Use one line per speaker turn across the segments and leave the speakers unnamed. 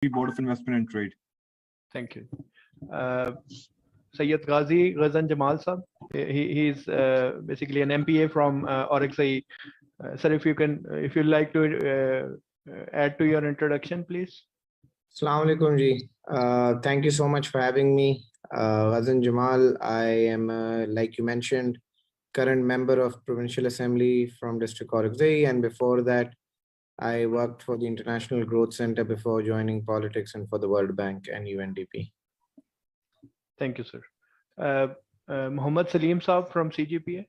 Board of Investment and Trade.
Thank you. Syed Ghazi Ghazan Jamal sir. He's basically an MPA from RXI. Sir, if you'd like to add to your introduction, please.
Assalamu alaikum ji. Thank you so much for having me. Ghazan Jamal, I am, like you mentioned, current member of Provincial Assembly from District Ghazi, and before that, I worked for the International Growth Center before joining politics and for the World Bank and UNDP.
Thank you, sir. Muhammad Salim Saab from CGPA.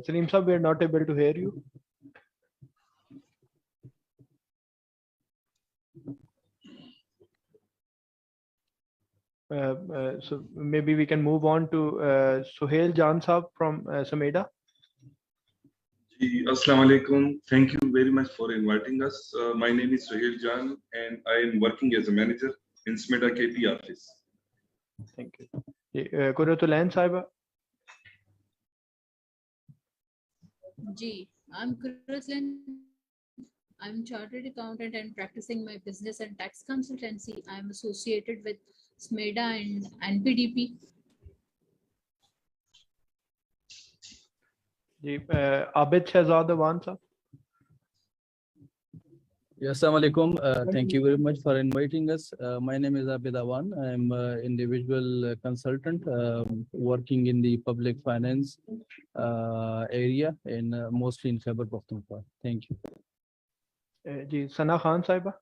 Salim Saab, we are not able to hear you. So maybe we can move on to Suhail Jan Saab from Sameda.
Assalamu alaikum. Thank you very much for inviting us. My name is Syed Jan and I am working as a manager in SMEDA KP office.
Thank you. Kuratulan Saiba.
Ji, I'm Kuratulan. I'm chartered accountant and practicing my business and tax consultancy. I'm associated with SMEDA and NPDP.
Abid Shahzad Awan sir.
Yes, assalamu alaikum. Thank you very much for inviting us. My name is Abid Awan. I'm an individual consultant working in the public finance area in mostly in Khyber Pakhtunkhwa. Thank you.
Ji, Sana Khan Saiba.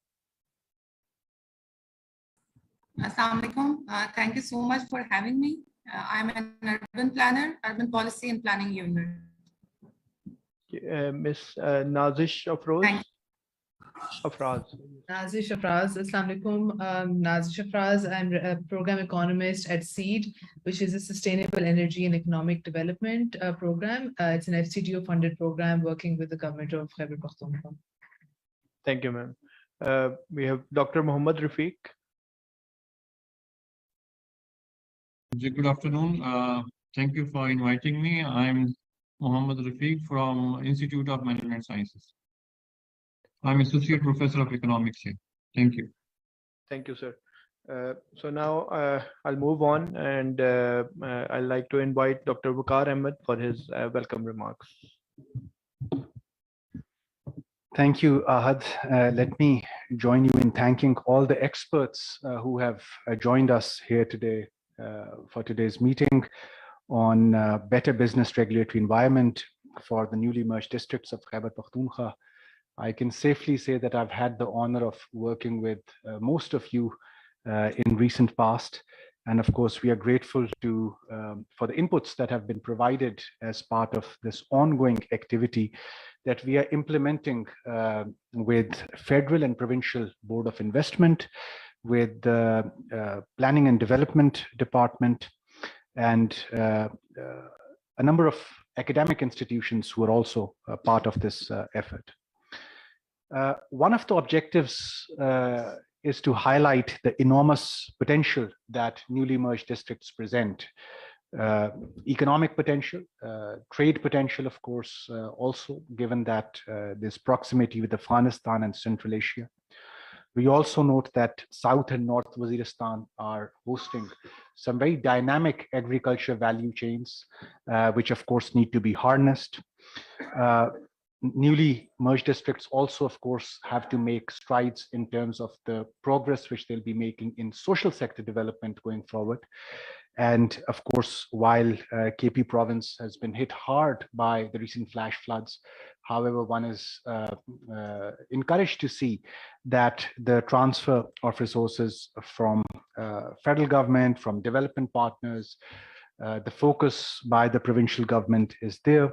Assalamu alaikum. Thank you so much for having me. I'm an urban planner, urban policy and planning unit.
Miss Nazish Afroz.
Nazish Afroz, Assalamu alaikum. Nazish Afroz, I'm a program economist at Syed, which is a sustainable energy and economic development program. It's an FCDO funded program working with the government of Khyber Pakhtunkhwa.
Thank you, ma'am. We have Dr. Muhammad Rafiq.
Good afternoon. Thank you for inviting me. I'm Muhammad Rafiq from Institute of Management Sciences. I'm Associate Professor of Economics here. Thank you.
Thank you, sir. So now I'll move on and I'd like to invite Dr. Vaqar Ahmed for his welcome remarks.
Thank you, Ahmed. Let me join you in thanking all the experts who have joined us here today for today's meeting on better business regulatory environment for the newly merged districts of Khyber Pakhtunkhwa. I can safely say that I've had the honor of working with most of you in recent past. And of course, we are grateful to for the inputs that have been provided as part of this ongoing activity that we are implementing with Federal and Provincial Board of Investment, with the Planning and Development Department, and a number of academic institutions who are also part of this effort. One of the objectives is to highlight the enormous potential that newly merged districts present. Economic potential, trade potential, of course, also given that this proximity with Afghanistan and Central Asia. We also note that South and North Waziristan are hosting some very dynamic agriculture value chains, which of course need to be harnessed. Newly merged districts also, of course, have to make strides in terms of the progress which they'll be making in social sector development going forward. And of course, while KP province has been hit hard by the recent flash floods, however, one is encouraged to see that the transfer of resources from federal government, from development partners, the focus by the provincial government is there.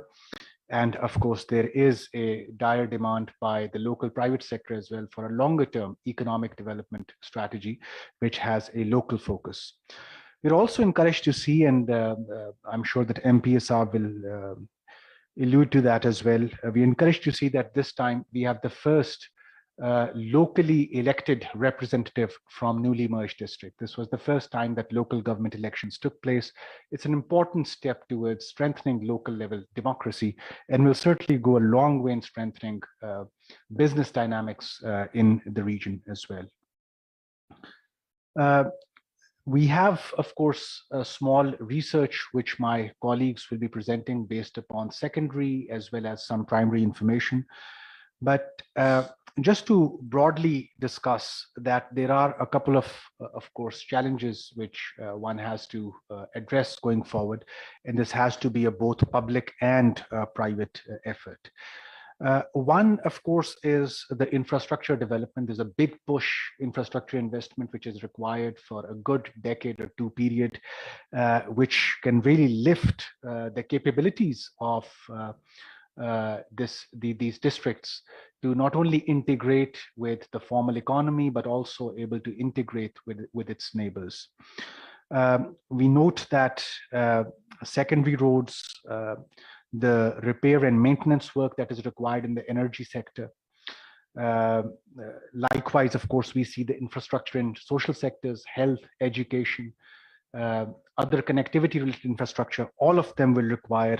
And of course, there is a dire demand by the local private sector as well for a longer term economic development strategy, which has a local focus. We're also encouraged to see, and I'm sure that MPSR will allude to that as well. We're encouraged to see that this time we have the first locally elected representative from newly merged district. This was the first time that local government elections took place. It's an important step towards strengthening local level democracy, and will certainly go a long way in strengthening business dynamics in the region as well. We have, of course, a small research which my colleagues will be presenting based upon secondary as well as some primary information. But just to broadly discuss that there are a couple of course, challenges which one has to address going forward. And this has to be a both public and private effort. One, of course, is the infrastructure development. There's a big push infrastructure investment, which is required for a good decade or two period, which can really lift the capabilities of these districts to not only integrate with the formal economy, but also able to integrate with its neighbors. We note that secondary roads, the repair and maintenance work that is required in the energy sector. Likewise, of course, we see the infrastructure in social sectors, health, education, other connectivity related infrastructure, all of them will require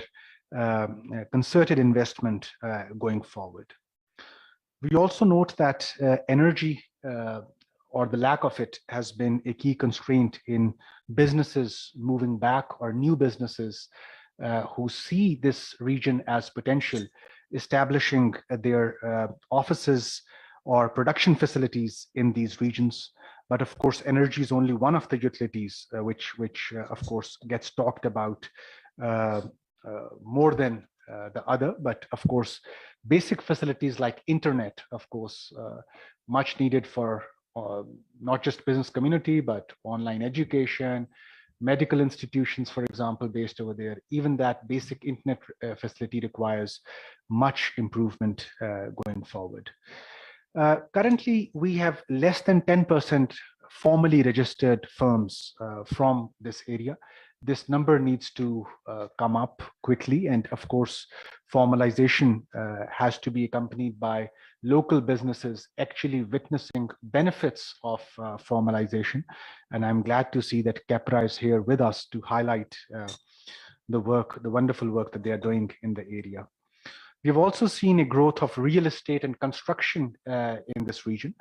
concerted investment going forward. We also note that energy or the lack of it has been a key constraint in businesses moving back, or new businesses who see this region as potential, establishing their offices or production facilities in these regions. But of course, energy is only one of the utilities which of course gets talked about more than the other. But of course, basic facilities like internet, of course, much needed for not just business community, but online education, medical institutions, for example, based over there. Even that basic internet facility requires much improvement going forward. Currently, we have less than 10% formally registered firms from this area. This number needs to come up quickly. And of course, formalization has to be accompanied by local businesses actually witnessing benefits of formalization. And I'm glad to see that KEPRA is here with us to highlight the wonderful work that they are doing in the area. We've also seen a growth of real estate and construction in this region.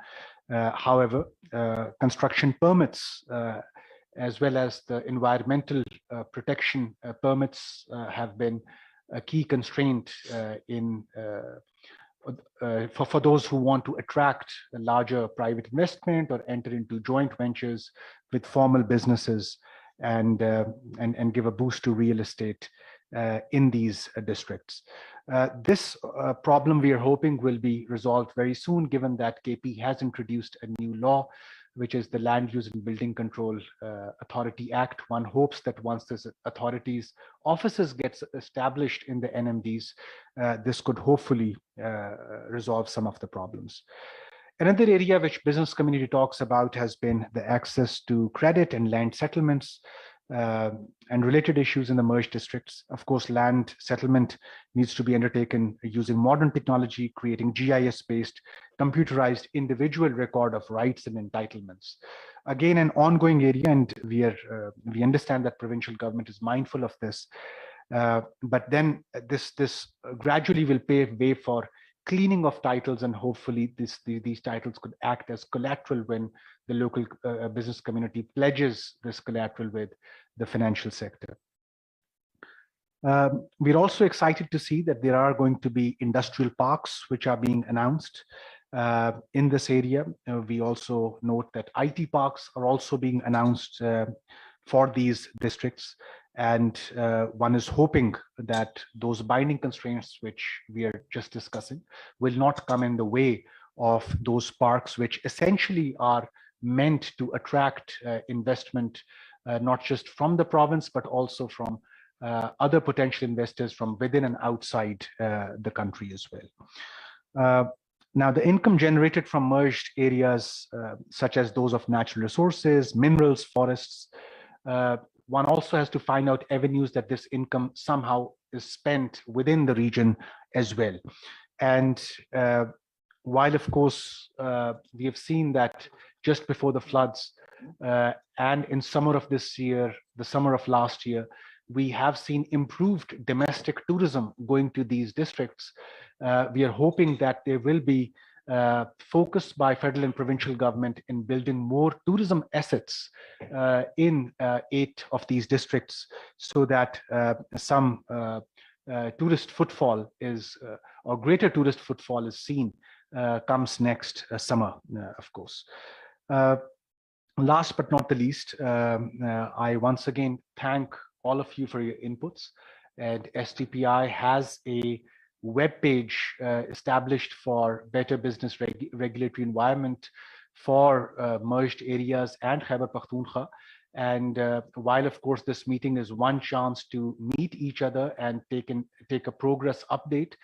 However, construction permits as well as the environmental protection permits have been a key constraint for those who want to attract a larger private investment or enter into joint ventures with formal businesses and give a boost to real estate in these districts. This problem we are hoping will be resolved very soon, given that KP has introduced a new law, which is the Land Use and Building Control Authority Act. One hopes that once this authorities offices gets established in the NMDs, this could hopefully resolve some of the problems. Another area which business community talks about has been the access to credit and land settlements and related issues in the merged districts. Of course, land settlement needs to be undertaken using modern technology, creating GIS-based, computerized individual record of rights and entitlements. Again, an ongoing area, and we understand that provincial government is mindful of this. But then this gradually will pave way for cleaning of titles, and hopefully these titles could act as collateral when the local business community pledges this collateral with the financial sector. We're also excited to see that there are going to be industrial parks which are being announced in this area. We also note that IT parks are also being announced for these districts. And one is hoping that those binding constraints which we are just discussing will not come in the way of those parks, which essentially are meant to attract investment, not just from the province, but also from other potential investors from within and outside the country as well. Now, the income generated from merged areas, such as those of natural resources, minerals, forests, one also has to find out avenues that this income somehow is spent within the region as well. And while of course we have seen that just before the floods and in summer of this year, the summer of last year, we have seen improved domestic tourism going to these districts. We are hoping that there will be focus by federal and provincial government in building more tourism assets in 8 of these districts, so that some tourist footfall is, or greater tourist footfall is seen comes next summer, of course. Last but not the least, I once again thank all of you for your inputs. And SDPI has a web page established for better business regulatory environment for merged areas and Khyber Pakhtunkhwa. And while of course this meeting is one chance to meet each other and take a progress update,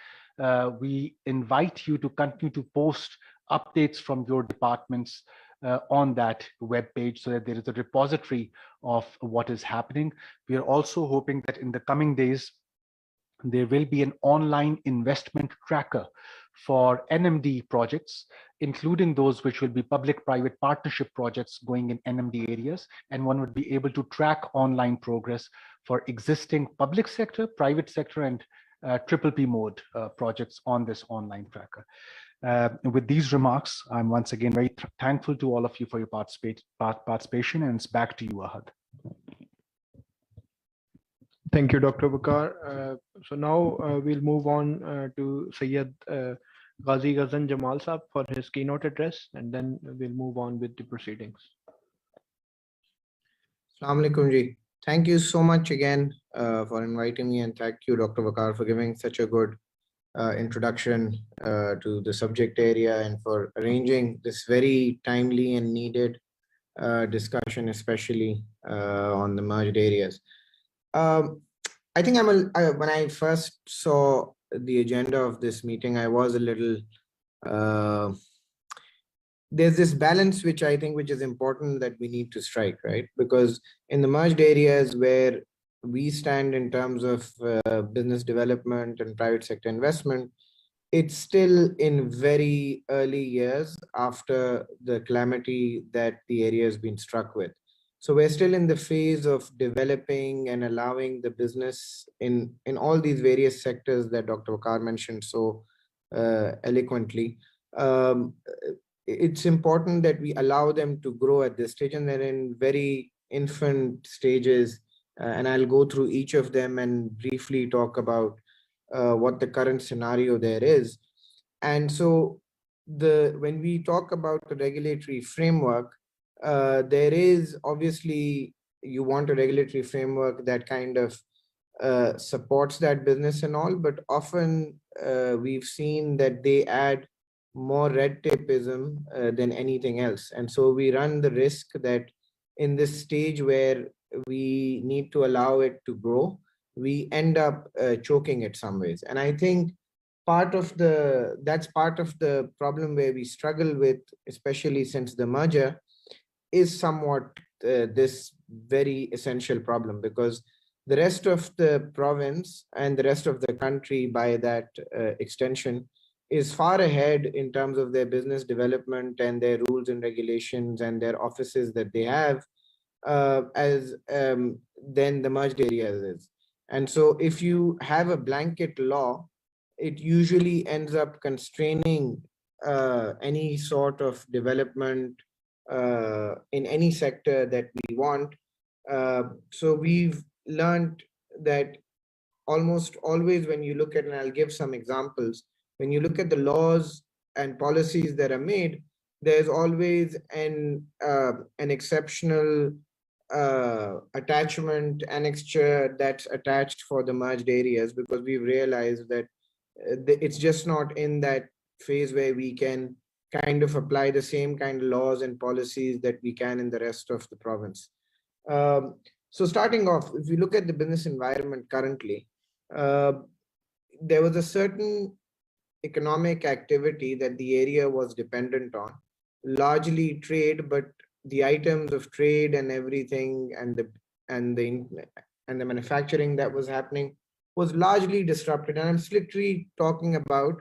we invite you to continue to post updates from your departments on that web page, so that there is a repository of what is happening. We are also hoping that in the coming days, there will be an online investment tracker for NMD projects, including those which will be public-private partnership projects going in NMD areas, and one would be able to track online progress for existing public sector, private sector, and PPP mode projects on this online tracker. With these remarks, I'm once again very thankful to all of you for your participation, and it's back to you, Ahmed.
Thank you, Dr. Vaqar. So now we'll move on to Syed Ghazi Ghazan Jamal Saab for his keynote address, and then we'll move on with the proceedings.
Assalamu alaikum ji. Thank you so much again for inviting me, and thank you, Dr. Vaqar, for giving such a good introduction to the subject area and for arranging this very timely and needed discussion, especially on the merged areas. I think when I first saw the agenda of this meeting, I was a little, there's this balance which I think which is important that we need to strike, right? Because in the merged areas where we stand in terms of business development and private sector investment, it's still in very early years after the calamity that the area has been struck with. So we're still in the phase of developing and allowing the business in all these various sectors that Dr. Vaqar mentioned so eloquently. It's important that we allow them to grow at this stage, and they're in very infant stages. And I'll go through each of them and briefly talk about what the current scenario there is. And so when we talk about the regulatory framework, there is obviously, you want a regulatory framework that kind of supports that business and all, but often we've seen that they add more red tapeism than anything else. And so we run the risk that in this stage where we need to allow it to grow, we end up choking it some ways. And I think that's part of the problem where we struggle with, especially since the merger, is somewhat this very essential problem, because the rest of the province and the rest of the country by that extension is far ahead in terms of their business development and their rules and regulations and their offices that they have than the merged areas is. And so if you have a blanket law, it usually ends up constraining any sort of development in any sector that we want. So we've learned that almost always when you look at, and I'll give some examples, when you look at the laws and policies that are made, there's always an exceptional attachment, annexure that's attached for the merged areas, because we've realized that it's just not in that phase where we can kind of apply the same kind of laws and policies that we can in the rest of the province. So starting off, if you look at the business environment currently, there was a certain economic activity that the area was dependent on, largely trade, but the items of trade and everything and the manufacturing that was happening was largely disrupted. And I'm strictly talking about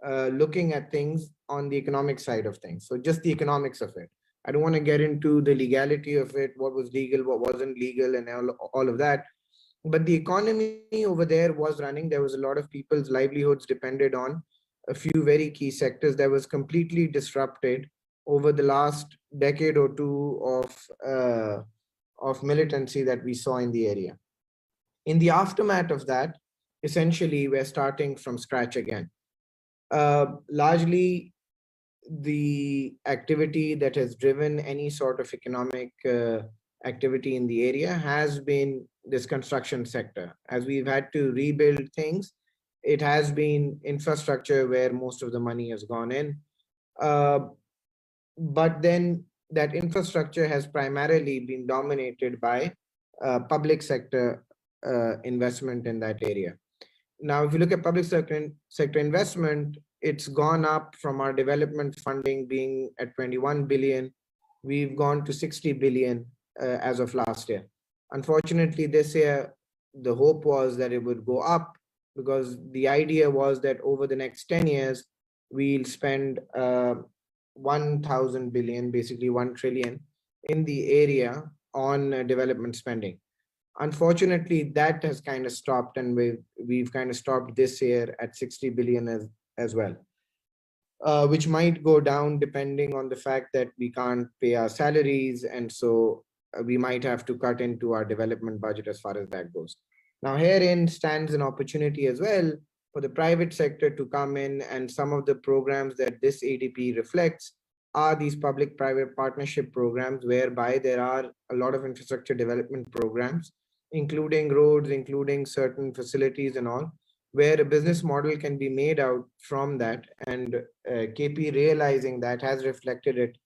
looking at things on the economic side of things. So just the economics of it. I don't want to get into the legality of it, what was legal, what wasn't legal, and all of that. But the economy over there was running. There was a lot of people's livelihoods depended on a few very key sectors that was completely disrupted over the last decade or two of militancy that we saw in the area. In the aftermath of that, essentially, we're starting from scratch again. Largely, the activity that has driven any sort of economic activity in the area has been this construction sector. As we've had to rebuild things, it has been infrastructure where most of the money has gone in. But then that infrastructure has primarily been dominated by public sector investment in that area. Now, if you look at public sector investment, it's gone up from our development funding being at 21 billion. We've gone to 60 billion as of last year. Unfortunately, this year, the hope was that it would go up because the idea was that over the next 10 years, we'll spend 1,000 billion, basically 1 trillion in the area on development spending. Unfortunately, that has kind of stopped, and we've kind of stopped this year at 60 billion as well, which might go down depending on the fact that we can't pay our salaries, and so we might have to cut into our development budget as far as that goes. Now, herein stands an opportunity as well for the private sector to come in, and some of the programs that this ADP reflects are these public-private partnership programs, whereby there are a lot of infrastructure development programs, including roads, including certain facilities and all, where a business model can be made out from that. And KP, realizing that, has reflected it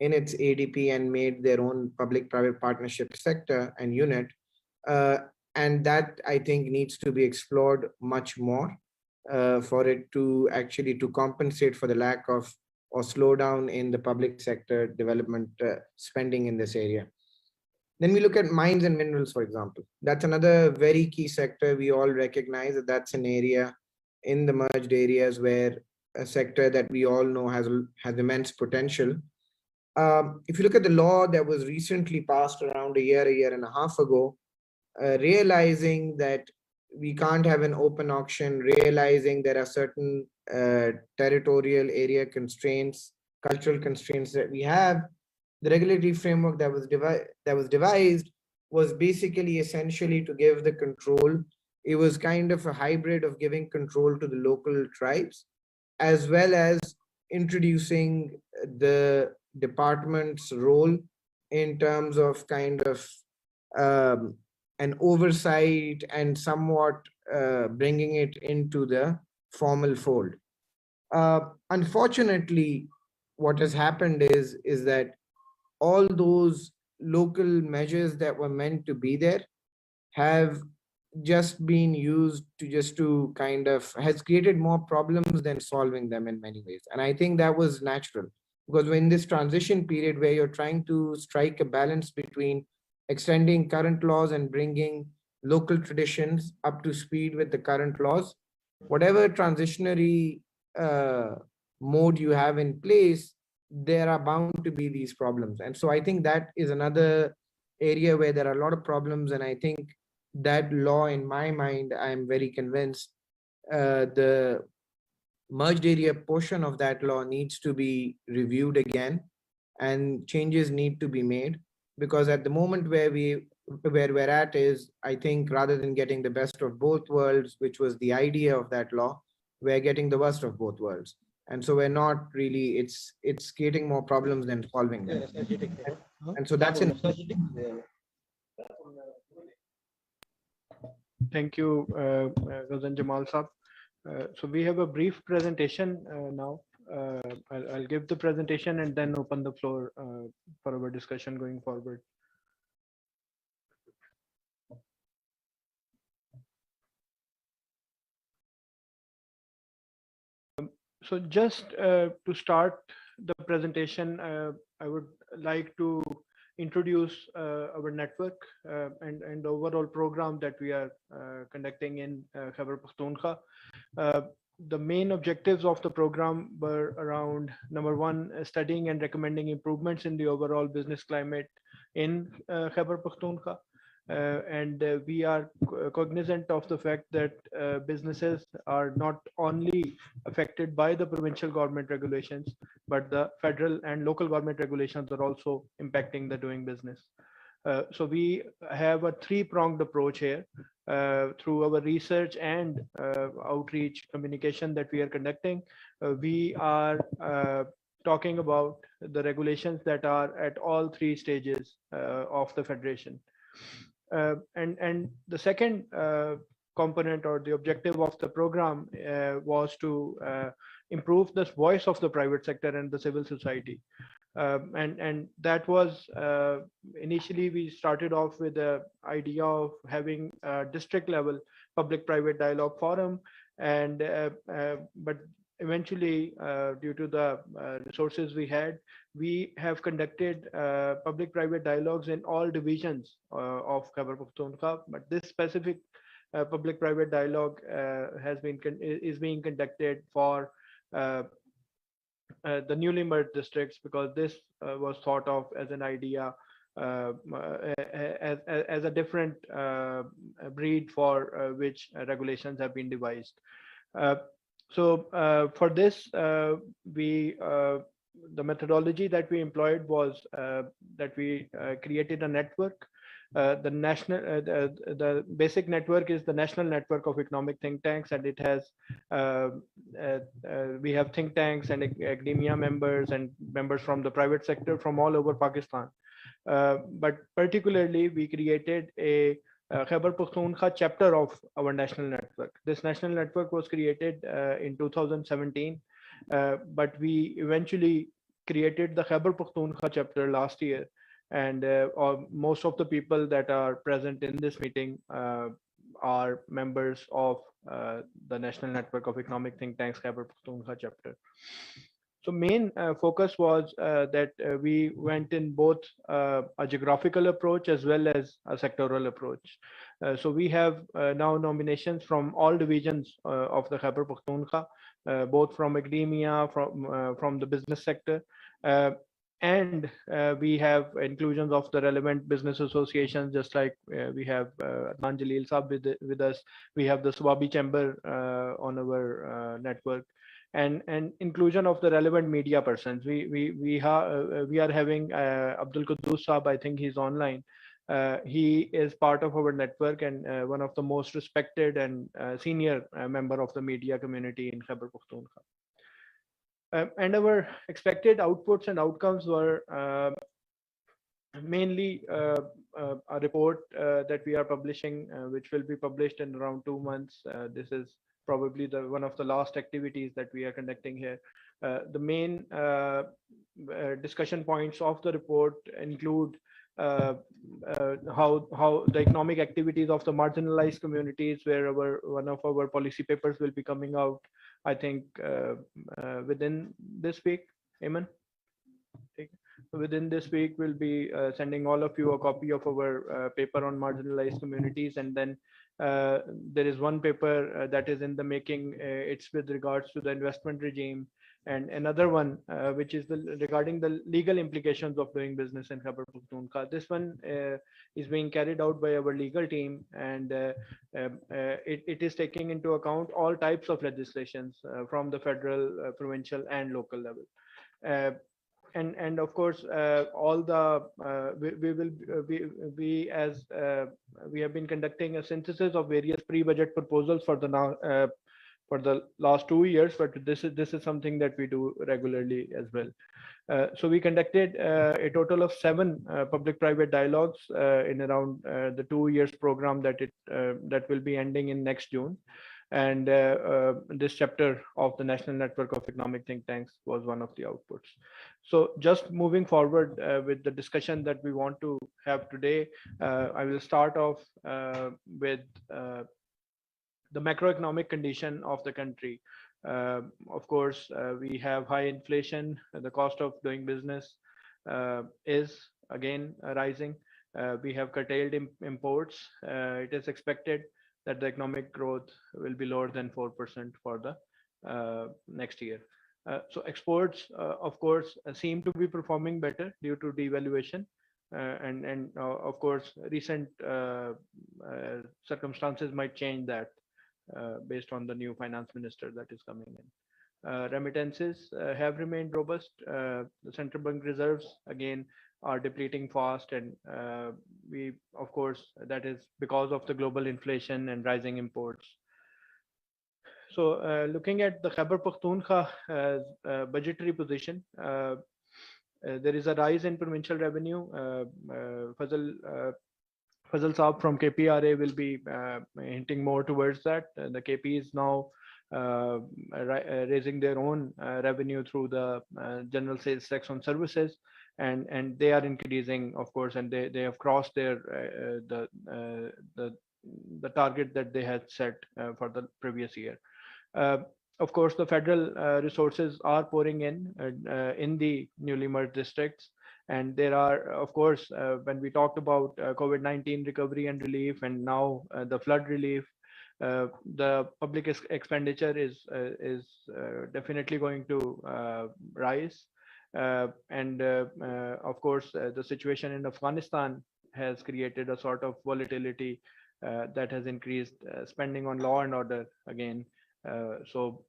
in its ADP and made their own public-private partnership sector and unit. And that, I think, needs to be explored much more for it to actually to compensate for the lack of or slowdown in the public sector development spending in this area. Then we look at mines and minerals, for example. That's another very key sector. We all recognize that that's an area in the merged areas where a sector that we all know has immense potential. If you look at the law that was recently passed around a year and a half ago, realizing that we can't have an open auction, realizing there are certain territorial area constraints, cultural constraints that we have, the regulatory framework that was devised was basically essentially to give the control. It was kind of a hybrid of giving control to the local tribes, as well as introducing the department's role in terms of kind of an oversight and somewhat bringing it into the formal fold. Unfortunately, what has happened is that all those local measures that were meant to be there have just been used to kind of has created more problems than solving them in many ways. And I think that was natural, because when this transition period where you're trying to strike a balance between extending current laws and bringing local traditions up to speed with the current laws, whatever transitionary mode you have in place, there are bound to be these problems. And so I think that is another area where there are a lot of problems. And I think that law, in my mind, I'm very convinced the merged area portion of that law needs to be reviewed again, and changes need to be made, because at the moment where we're at is, I think, rather than getting the best of both worlds, which was the idea of that law, we're getting the worst of both worlds. And so we're not really, it's creating more problems than solving them. And so that's in.
Thank you, Ghazan Jamal Saab. So we have a brief presentation now. I'll give the presentation and then open the floor for our discussion going forward. So just to start the presentation, I would like to introduce our network and overall program that we are conducting in Khyber Pakhtunkhwa. the main objectives of the program were around number one, studying and recommending improvements in the overall business climate in Khyber Pakhtunkhwa. And we are cognizant of the fact that businesses are not only affected by the provincial government regulations, but the federal and local government regulations are also impacting the doing business. So we have a three-pronged approach here through our research and outreach communication that we are conducting. We are talking about the regulations that are at all three stages of the federation. And the second component or the objective of the program was to improve the voice of the private sector and the civil society. And that was initially we started off with the idea of having a district level public-private dialogue forum, and but eventually due to the resources we had, we have conducted public-private dialogues in all divisions of Khyber Pakhtunkhwa. But this specific public-private dialogue is being conducted for the newly merged districts, because this was thought of as an idea as a different breed for which regulations have been devised. So for this, the methodology that we employed was that we created a network. The basic network is the National Network of Economic Think Tanks, and it has we have think tanks and academia members and members from the private sector from all over Pakistan. But particularly, we created a Khyber Pakhtunkhwa chapter of our national network. This national network was created in 2017, but we eventually created the Khyber Pakhtunkhwa chapter last year. And most of the people that are present in this meeting are members of the National Network of Economic Think Tanks Khyber Pakhtunkhwa chapter. So main focus was that we went in both a geographical approach as well as a sectoral approach. So we have now nominations from all divisions of the Khyber Pakhtunkhwa, both from academia, from the business sector, and we have inclusions of the relevant business associations, just like we have Adnan Jalil Saab with us. We have the Swabi Chamber on our network, and inclusion of the relevant media persons. We are having Abdul Quddus Saab. I think he's online. He is part of our network and one of the most respected and senior member of the media community in Khyber Pakhtunkhwa. And our expected outputs and outcomes were mainly a report that we are publishing, which will be published in around 2 months. This is probably one of the last activities that we are conducting here. The main discussion points of the report include how the economic activities of the marginalized communities, where one of our policy papers will be coming out, I think within this week. Amen. Within this week, we'll be sending all of you a copy of our paper on marginalized communities, and then there is one paper that is in the making. It's with regards to the investment regime, and another one which is regarding the legal implications of doing business in Khyber Pakhtunkhwa. This one is being carried out by our legal team, and it is taking into account all types of legislations from the federal, provincial, and local level. And of course, all the we have been conducting a synthesis of various pre-budget proposals for the last 2 years, but this is something that we do regularly as well. So we conducted a total of 7 public-private dialogues in around the 2 years program that will be ending in next June. And this chapter of the National Network of Economic Think Tanks was one of the outputs. So just moving forward with the discussion that we want to have today, I will start off with the macroeconomic condition of the country. Of course, we have high inflation. The cost of doing business is again rising. We have curtailed imports. It is expected that the economic growth will be lower than 4% for the next year. So exports, of course, seem to be performing better due to devaluation. And of course, recent circumstances might change that based on the new finance minister that is coming in. Remittances have remained robust. The central bank reserves, again, are depleting fast. And we, of course, that is because of the global inflation and rising imports. So looking at the Khyber Pakhtunkhwa budgetary position, there is a rise in provincial revenue. Fazal Saab from KPRA will be hinting more towards that. The KP is now raising their own revenue through the general sales tax on services, and they are increasing, of course, and they have crossed their the target that they had set for the previous year. Of course, the federal resources are pouring in the newly merged districts. And there are, of course, when we talked about COVID-19 recovery and relief, and now the flood relief, the public expenditure is definitely going to rise. And of course, the situation in Afghanistan has created a sort of volatility that has increased spending on law and order again. So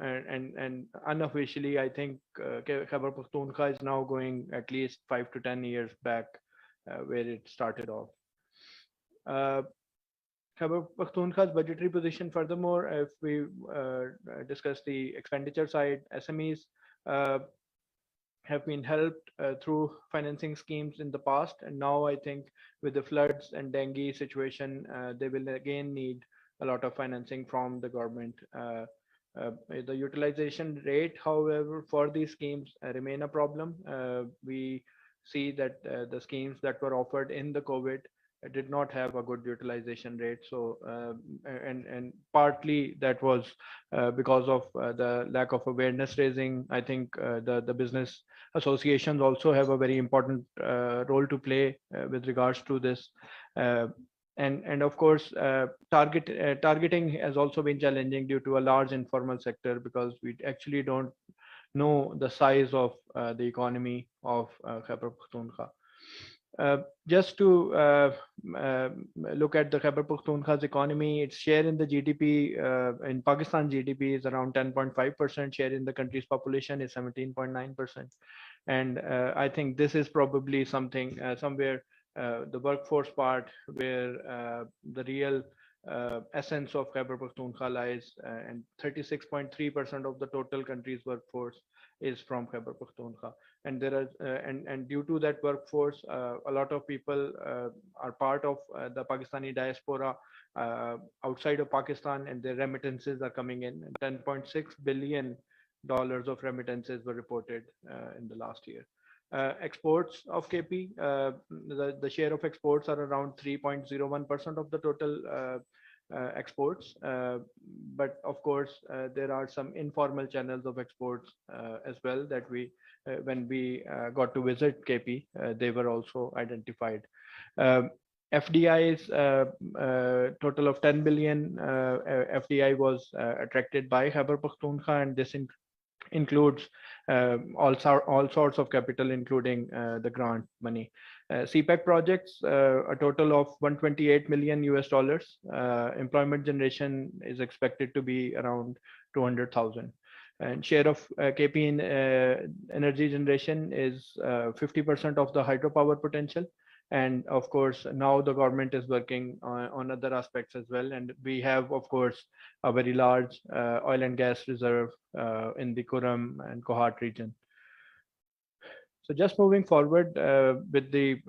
and unofficially, I think Khyber Pakhtunkhwa is now going at least 5 to 10 years back where it started off. Khyber Pakhtunkhwa's budgetary position, furthermore, if we discuss the expenditure side, SMEs have been helped through financing schemes in the past, and now I think with the floods and dengue situation, they will again need a lot of financing from the government. The utilization rate, however, for these schemes remain a problem. We see that the schemes that were offered in the COVID did not have a good utilization rate. So, and partly that was because of the lack of awareness raising. I think the business associations also have a very important role to play with regards to this. And of course, targeting has also been challenging due to a large informal sector, because we actually don't know the size of the economy of Khyber Pakhtunkhwa. Just to look at the Khyber Pakhtunkhwa's economy, its share in the GDP, in Pakistan GDP is around 10.5%, share in the country's population is 17.9%. And I think this is probably something somewhere the workforce part where the real essence of Khyber Pakhtunkhwa lies, and 36.3% of the total country's workforce is from Khyber Pakhtunkhwa. And there are and due to that workforce, a lot of people are part of the Pakistani diaspora outside of Pakistan, and their remittances are coming in. $10.6 billion of remittances were reported in the last year. Exports of KP, the share of exports are around 3.01% of the total exports. But of course, there are some informal channels of exports as well that we, when we got to visit KP, they were also identified. FDI's total of 10 billion FDI was attracted by Khyber Pakhtunkhwa, and this includes all sorts of capital, including the grant money. CPEC projects, a total of $128 million US. Employment generation is expected to be around 200,000. And share of KP in energy generation is 50% of the hydropower potential. And of course, now the government is working on other aspects as well. And we have, of course, a very large oil and gas reserve in the Kuram and Kohat region. So just moving forward with the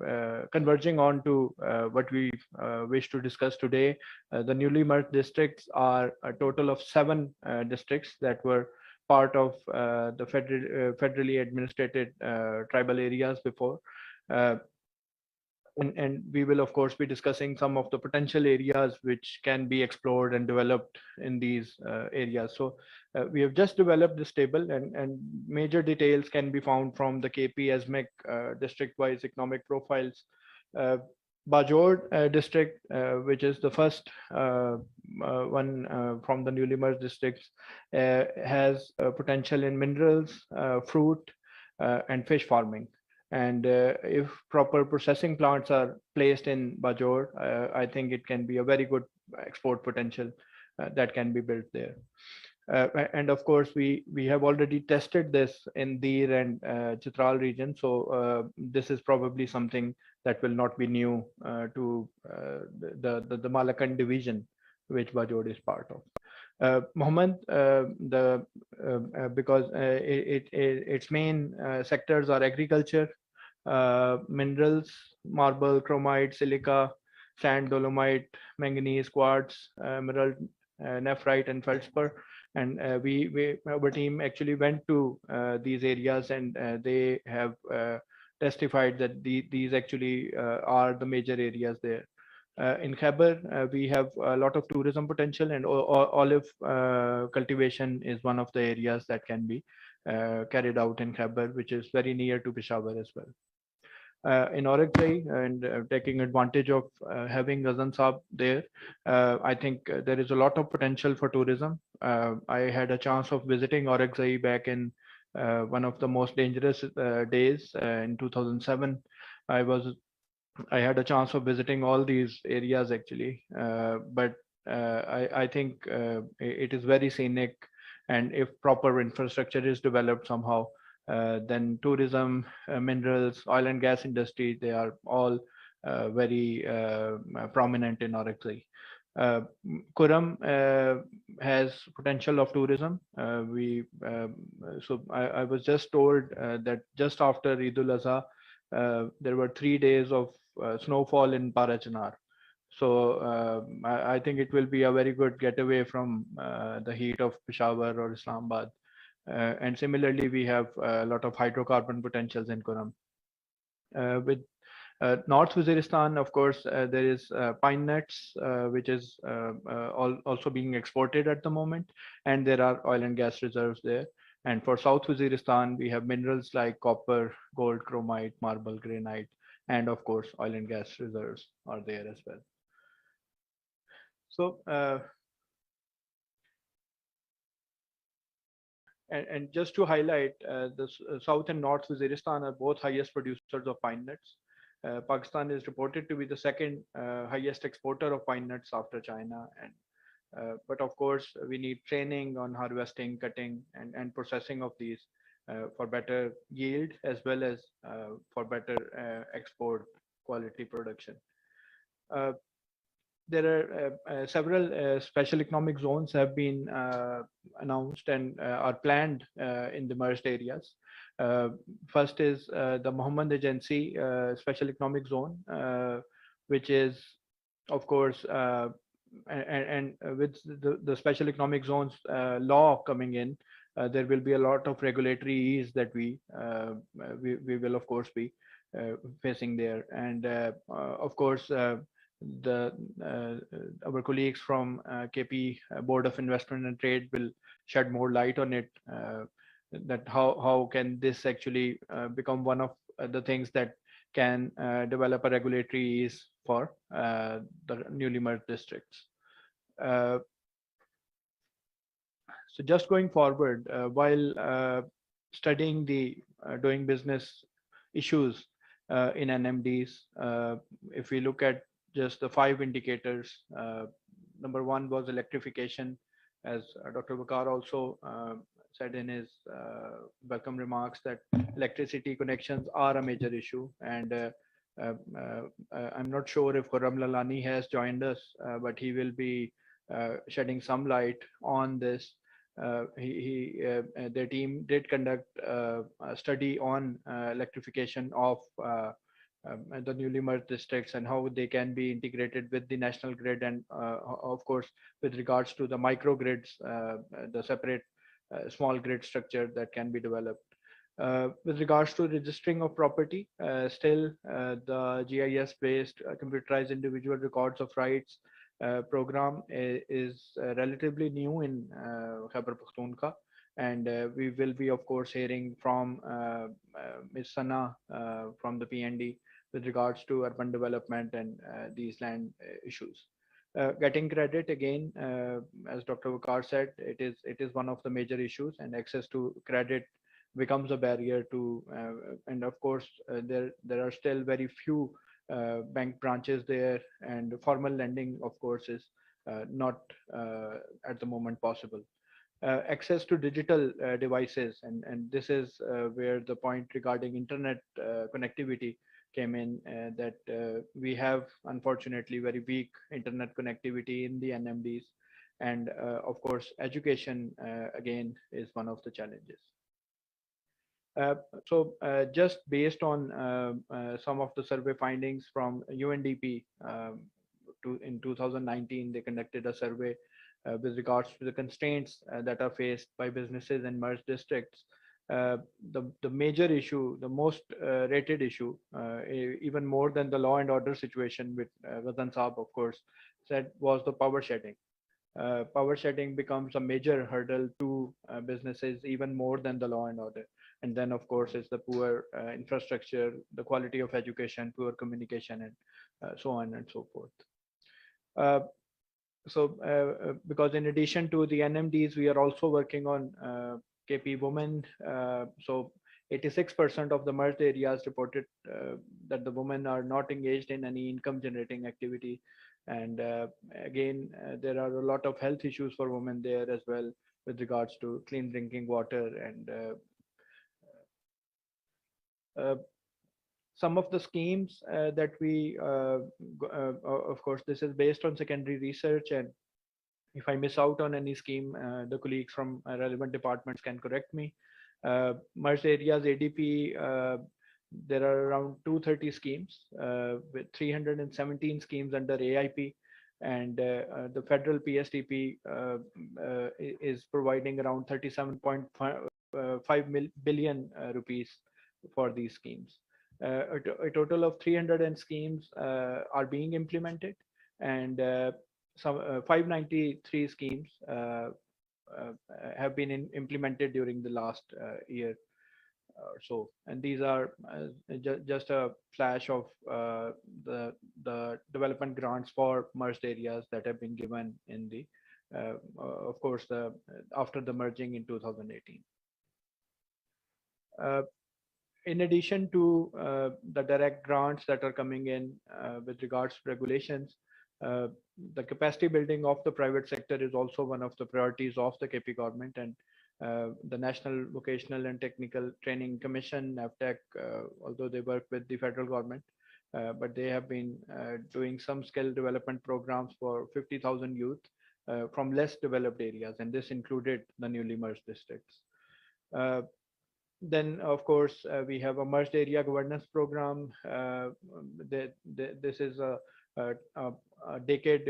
converging on to what we wish to discuss today, the newly merged districts are a total of 7 districts that were part of the federally administrated tribal areas before. And we will, of course, be discussing some of the potential areas which can be explored and developed in these areas. So we have just developed this table, and major details can be found from the KP ASMEC district-wise economic profiles. Bajor District, which is the first one from the newly merged districts, has potential in minerals, fruit, and fish farming. And if proper processing plants are placed in Bajor, I think it can be a very good export potential that can be built there. And of course, we have already tested this in Dir and Chitral region. So this is probably something that will not be new to the Malakan division, which Bajor is part of. Mohammed, because its main sectors are agriculture, minerals, marble, chromite, silica, sand, dolomite, manganese, quartz, mineral, nephrite, and feldspar. And our team actually went to these areas, and they have testified that these actually are the major areas there. In Khyber, we have a lot of tourism potential, and olive cultivation is one of the areas that can be carried out in Khyber, which is very near to Peshawar as well. In Orakzai, and taking advantage of having Ghazan Saab there, I think there is a lot of potential for tourism. I had a chance of visiting Orakzai back in one of the most dangerous days in 2007. I had a chance of visiting all these areas actually, but I think it is very scenic, and if proper infrastructure is developed somehow, then tourism, minerals, oil and gas industry, they are all very prominent in Orakzai. Kuram has potential of tourism. So I was just told that just after Eid al-Azha, there were 3 days of snowfall in Parachanar. So I think it will be a very good getaway from the heat of Peshawar or Islamabad. And similarly, we have a lot of hydrocarbon potentials in Kuram. With North Waziristan, of course, there is pine nuts, which is also being exported at the moment, and there are oil and gas reserves there. And for South Waziristan, we have minerals like copper, gold, chromite, marble, granite, and of course, oil and gas reserves are there as well. So, and just to highlight, the South and North Waziristan are both highest producers of pine nuts. Pakistan is reported to be the second highest exporter of pine nuts after China. And but of course, we need training on harvesting, cutting, and processing of these for better yield, as well as for better export quality production. There are several special economic zones have been announced and are planned in the merged areas. First is the Muhammad Agency Special Economic Zone, which is, of course, and with the special economic zones law coming in, there will be a lot of regulatory ease that we will of course be facing there. And of course, our colleagues from KP Board of Investment and Trade will shed more light on it, that how can this actually become one of the things that can develop a regulatory ease for the newly merged districts. So just going forward, while studying the doing business issues in NMDs, if we look at just the 5 indicators, number 1 was electrification, as Dr. Vaqar also said in his welcome remarks, that electricity connections are a major issue. And I'm not sure if Khurram Lalani has joined us, but he will be shedding some light on this. Their team did conduct a study on electrification of the newly merged districts and how they can be integrated with the national grid, and of course with regards to the microgrids, the separate small grid structure that can be developed. With regards to registering of property, still the GIS based computerized individual records of rights program is relatively new in Khyber Pakhtunkhwa, and we will be of course hearing from Ms. Sana from the PND with regards to urban development and these land issues. Getting credit again, as Dr. Vaqar said, it is one of the major issues, and access to credit becomes a barrier to, and of course there are still very few bank branches there, and formal lending of course is not at the moment possible. Access to digital devices, and this is where the point regarding internet connectivity came in, that we have unfortunately very weak internet connectivity in the NMDs, and of course education again is one of the challenges. So just based on some of the survey findings from UNDP, in 2019 they conducted a survey with regards to the constraints that are faced by businesses in merged districts. The major issue, the most rated issue, even more than the law and order situation, with Ghazan Saab of course said, was the power shedding. Power shedding becomes a major hurdle to businesses, even more than the law and order. And then of course it's the poor infrastructure, the quality of education, poor communication, and so on and so forth. Because in addition to the NMDs, we are also working on KP women. So 86% of the merged areas reported that the women are not engaged in any income generating activity. And again, there are a lot of health issues for women there as well, with regards to clean drinking water. And some of the schemes that we, of course, this is based on secondary research, and if I miss out on any scheme, the colleagues from relevant departments can correct me. Merged areas ADP, there are around 230 schemes with 317 schemes under AIP, and the federal PSDP is providing around 37.5 billion rupees for these schemes. A total of 300 schemes are being implemented, and some 593 schemes have been implemented during the last year or so. And these are just a flash of the development grants for merged areas that have been given in the, of course, after the merging in 2018. In addition to the direct grants that are coming in with regards to regulations, the capacity building of the private sector is also one of the priorities of the KP government, and the National Vocational and Technical Training Commission, NAVTEC, although they work with the federal government, but they have been doing some skill development programs for 50,000 youth from less developed areas, and this included the newly merged districts. Then, of course, we have a merged area governance program. This is a decade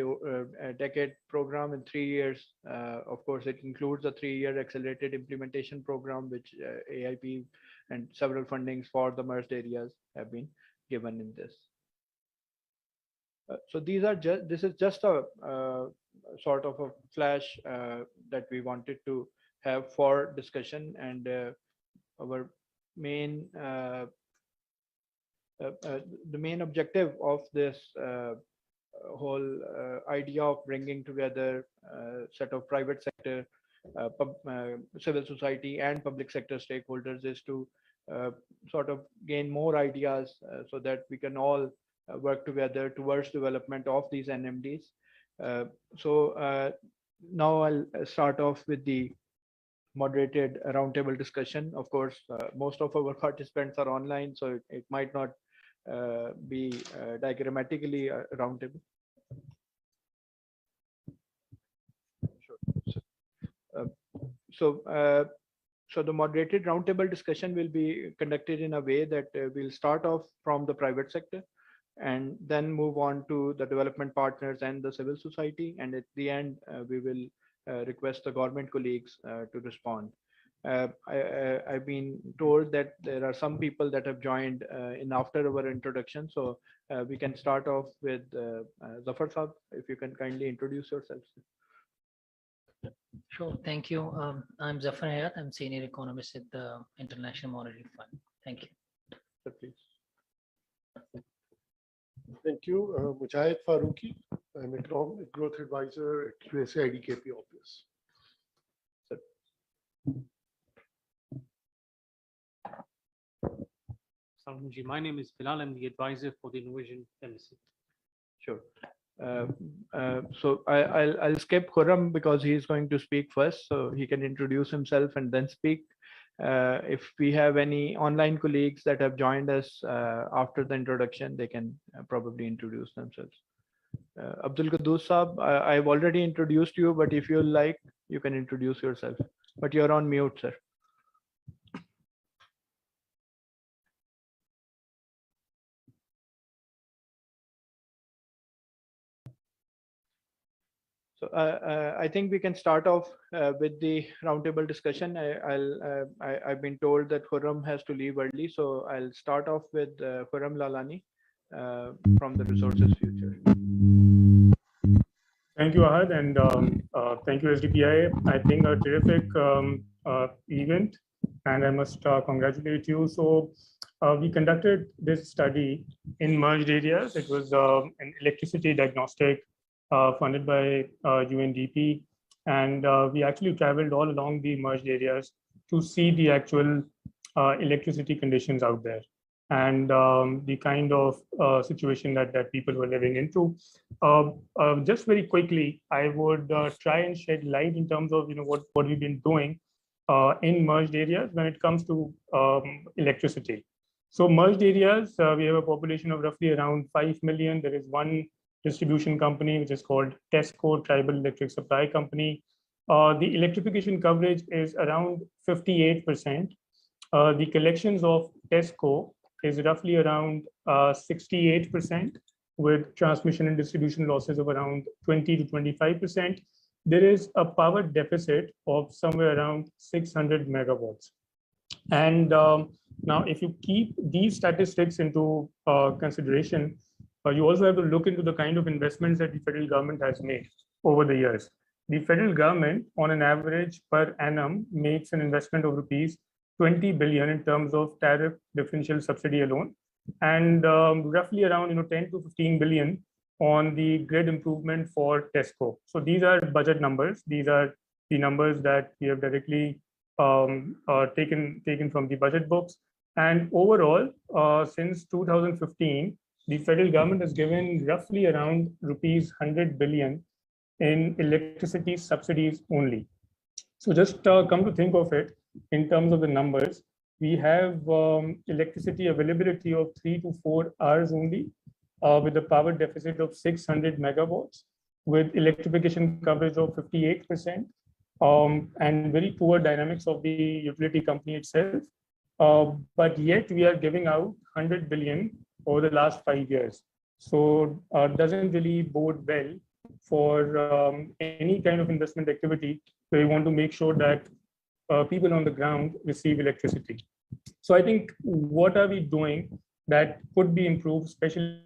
program in 3 years. Of course, it includes a 3-year accelerated implementation program, which AIP and several fundings for the merged areas have been given in this. So these are this is just a sort of a flash that we wanted to have for discussion, and our main the main objective of this whole idea of bringing together a set of private sector, civil society and public sector stakeholders is to sort of gain more ideas so that we can all work together towards development of these NMDs. So now I'll start off with the moderated roundtable discussion. Of course, most of our participants are online, so it might not be diagrammatically a roundtable. Sure. So the moderated roundtable discussion will be conducted in a way that we'll start off from the private sector and then move on to the development partners and the civil society. And at the end, we will request the government colleagues to respond. I've been told that there are some people that have joined in after our introduction. So we can start off with Zafar Saab, if you can kindly introduce yourself.
Sure, thank you. I'm Zafar Hayat. I'm senior economist at the International Monetary Fund. Thank you.
So please.
Thank you. Mujahid Farooqi. I'm Economic Growth Advisor at USA IDKP office.
My name is Bilal. I'm the advisor for the Innovation LLC.
Sure. So I'll skip Khurram because he's going to speak first, so he can introduce himself and then speak. If we have any online colleagues that have joined us after the introduction, they can probably introduce themselves. Abdul Qaddus Saab, I've already introduced you, but if you like, you can introduce yourself. But you're on mute, sir. So I think we can start off with the roundtable discussion. I've been told that Khurram has to leave early, so I'll start off with Khurram Lalani from the Resources Future.
Thank you, Ahmed, and thank you, SDPI. I think a terrific event, and I must congratulate you. So we conducted this study in merged areas. It was an electricity diagnostic funded by UNDP, and we actually traveled all along the merged areas to see the actual electricity conditions out there and the kind of situation that people were living into. Just very quickly, I would try and shed light in terms of what we've been doing in merged areas when it comes to electricity. So merged areas, we have a population of roughly around 5 million. There is one distribution company which is called Tesco Tribal Electric Supply Company. The electrification coverage is around 58%. The collections of Tesco is roughly around 68%, with transmission and distribution losses of around 20 to 25%. There is a power deficit of somewhere around 600 megawatts. And now, if you keep these statistics into consideration, you also have to look into the kind of investments that the federal government has made over the years. The federal government, on an average per annum, makes an investment of rupees 20 billion in terms of tariff differential subsidy alone, and roughly around 10 to 15 billion on the grid improvement for Tesco. So these are budget numbers. These are the numbers that we have directly taken from the budget books. And overall, since 2015, the federal government has given roughly around rupees 100 billion in electricity subsidies only. So just come to think of it, in terms of the numbers, we have electricity availability of 3 to 4 hours only, with a power deficit of 600 megawatts, with electrification coverage of 58%, and very poor dynamics of the utility company itself. But yet we are giving out 100 billion over the last 5 years. So doesn't really bode well for any kind of investment activity where we want to make sure that people on the ground receive electricity. So I think, what are we doing that could be improved, especially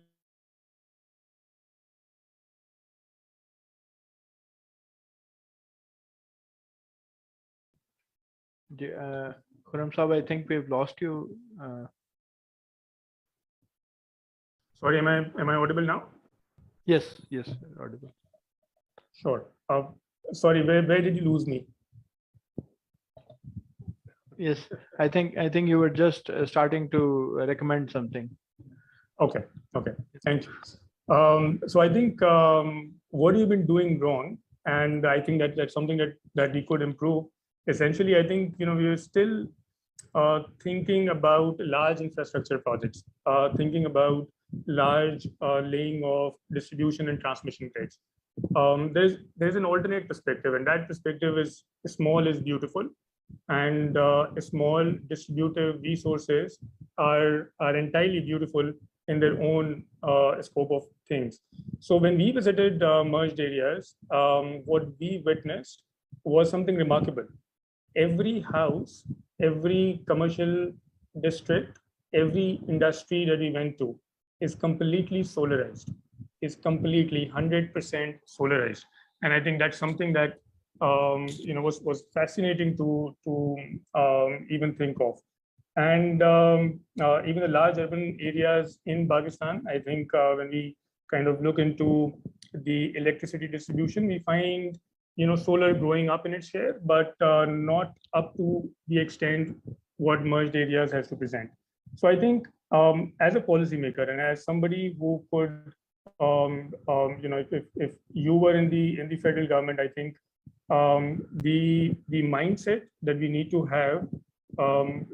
Khurram Saab, I think we've lost you.
Sorry, am I audible now?
Yes, audible.
Sure. Sorry, where did you lose me?
Yes, I think you were just starting to recommend something.
Okay, thank you. So I think what you've been doing wrong, and I think that's something that we could improve. Essentially, I think we are still thinking about large infrastructure projects, thinking about large laying of distribution and transmission grids. There's an alternate perspective, and that perspective is small is beautiful, and small distributive resources are entirely beautiful in their own scope of things. So when we visited merged areas, what we witnessed was something remarkable. Every house, every commercial district, every industry that we went to is completely solarized, is completely 100% solarized. And I think that's something that was fascinating to even think of. And even the large urban areas in Pakistan, I think when we kind of look into the electricity distribution, we find solar growing up in its share, but not up to the extent what merged areas has to present. So I think as a policymaker and as somebody who could, if you were in the federal government, I think the mindset that we need to have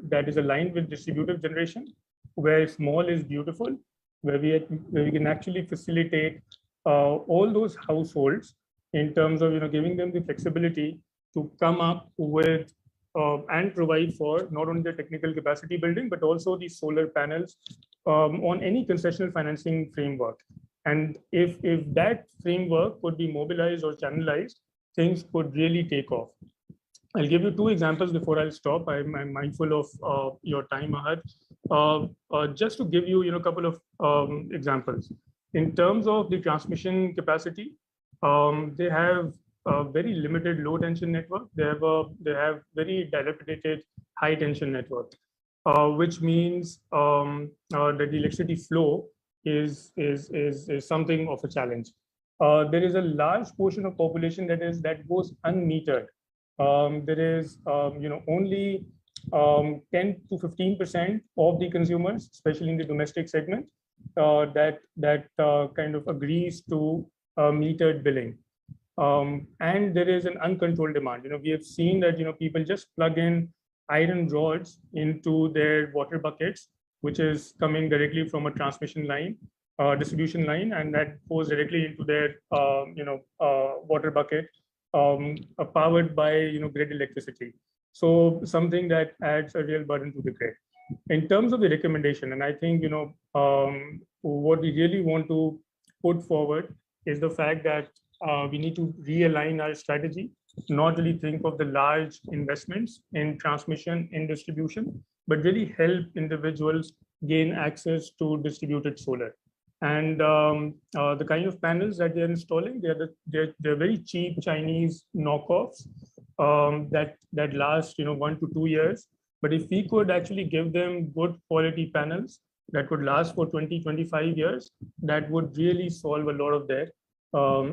that is aligned with distributed generation, where small is beautiful, where we can actually facilitate all those households in terms of giving them the flexibility to come up with and provide for not only the technical capacity building, but also the solar panels on any concessional financing framework. And if that framework could be mobilized or channelized, things could really take off. I'll give you 2 examples before I'll stop. I'm mindful of your time, Ahmed. Just to give you, a couple of examples. In terms of the transmission capacity, they have a very limited low tension network. They have very dilapidated high tension network, which means that the electricity flow is something of a challenge. There is a large portion of population that goes unmetered. There is only 10 to 15% of the consumers, especially in the domestic segment, that kind of agrees to metered billing. And there is an uncontrolled demand. We have seen that people just plug in iron rods into their water buckets, which is coming directly from a transmission line, distribution line, and that goes directly into their water bucket, powered by grid electricity. So something that adds a real burden to the grid. In terms of the recommendation, and I think what we really want to put forward is the fact that we need to realign our strategy, not really think of the large investments in transmission and distribution, but really help individuals gain access to distributed solar. And the kind of panels that they're installing, they're very cheap Chinese knockoffs that last 1 to 2 years. But if we could actually give them good quality panels that could last for 20-25 years, that would really solve a lot of their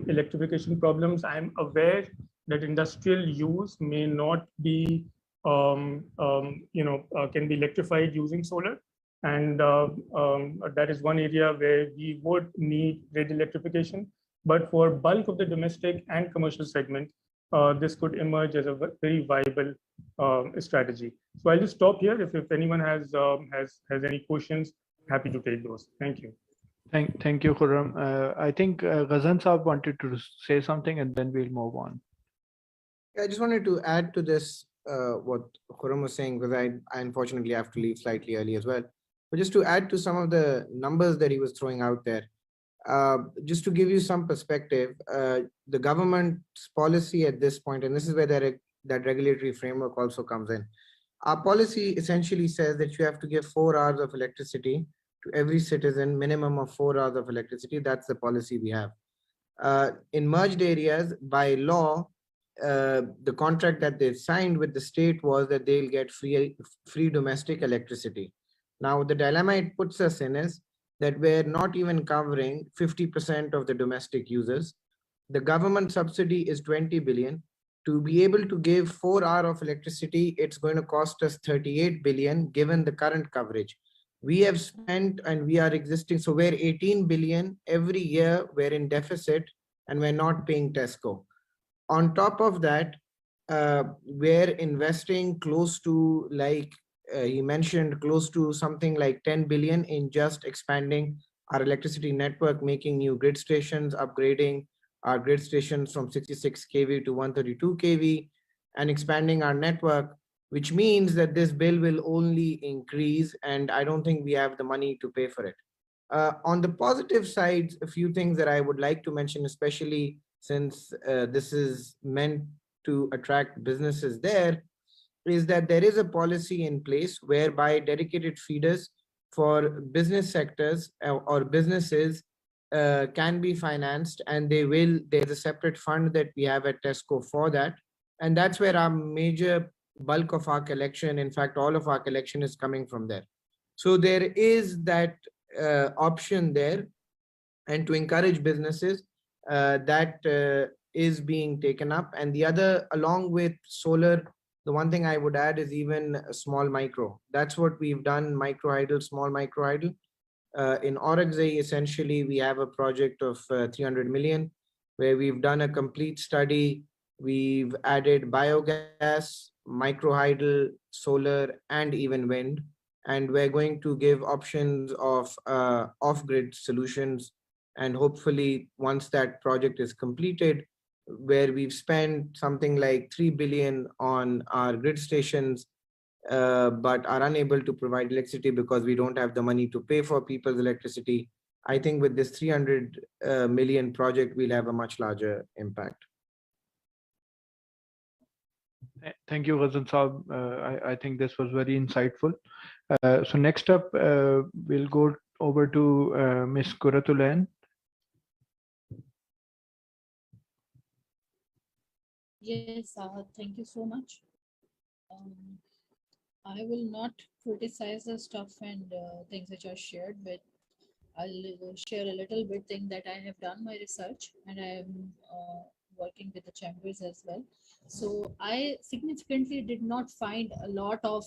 electrification problems. I'm aware that industrial use may not be can be electrified using solar. And that is one area where we would need grid electrification. But for bulk of the domestic and commercial segment, this could emerge as a very viable strategy. So I'll just stop here. If anyone has any questions, happy to take those. Thank you.
Thank you, Khurram. I think Ghazan Saab wanted to say something, and then we'll move on.
I just wanted to add to this what Khurram was saying, because I unfortunately have to leave slightly early as well. But just to add to some of the numbers that he was throwing out there, just to give you some perspective, the government's policy at this point, and this is where that regulatory framework also comes in. Our policy essentially says that you have to give 4 hours of electricity to every citizen, minimum of 4 hours of electricity. That's the policy we have. In merged areas, by law, the contract that they signed with the state was that they'll get free domestic electricity. Now, the dilemma it puts us in is that we're not even covering 50% of the domestic users. The government subsidy is 20 billion. To be able to give 4 hours of electricity, it's going to cost us 38 billion given the current coverage. We have spent and we are existing, so we're 18 billion every year, we're in deficit and we're not paying Tesco. On top of that, we're investing close to, like he mentioned, close to something like 10 billion in just expanding our electricity network, making new grid stations, upgrading our grid stations from 66 kV to 132 kV, and expanding our network, which means that this bill will only increase, and I don't think we have the money to pay for it. On the positive side, a few things that I would like to mention, especially since this is meant to attract businesses there, is that there is a policy in place whereby dedicated feeders for business sectors or businesses can be financed, and there's a separate fund that we have at Tesco for that. And that's where our major bulk of our collection, in fact, all of our collection is coming from there. So there is that option there, and to encourage businesses that is being taken up. And the other, along with solar, the one thing I would add is even small micro. That's what we've done, micro hydel, small micro hydel. In Orakzai, essentially, we have a project of 300 million, where we've done a complete study. We've added biogas, micro hydel, solar, and even wind. And we're going to give options of off-grid solutions. And hopefully, once that project is completed, where we've spent something like 3 billion on our grid stations, but are unable to provide electricity because we don't have the money to pay for people's electricity. I think with this 300 million project, we'll have a much larger impact.
Thank you, Ghazan Saab. I think this was very insightful. So next up, we'll go over to Ms. Kuratulain.
Yes, thank you so much. I will not criticize the stuff and things which are shared, but I'll share a little bit thing that I have done my research, and I am working with the chambers as well. So I significantly did not find a lot of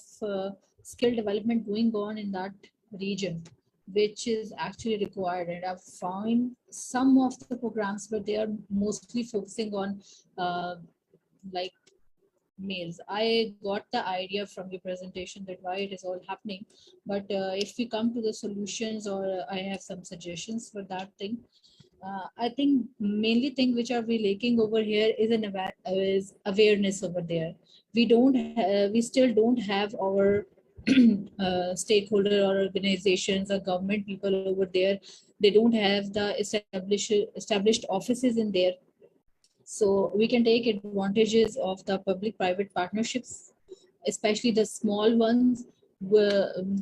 skill development going on in that region, which is actually required. And I've found some of the programs, but they are mostly focusing on like males. I got the idea from your presentation that why it is all happening, but if we come to the solutions, or I have some suggestions for that thing. I think mainly thing which are we lacking over here is awareness over there. We still don't have our stakeholder or organizations or government people over there. They don't have the established offices in there. So we can take advantages of the public-private partnerships, especially the small ones. The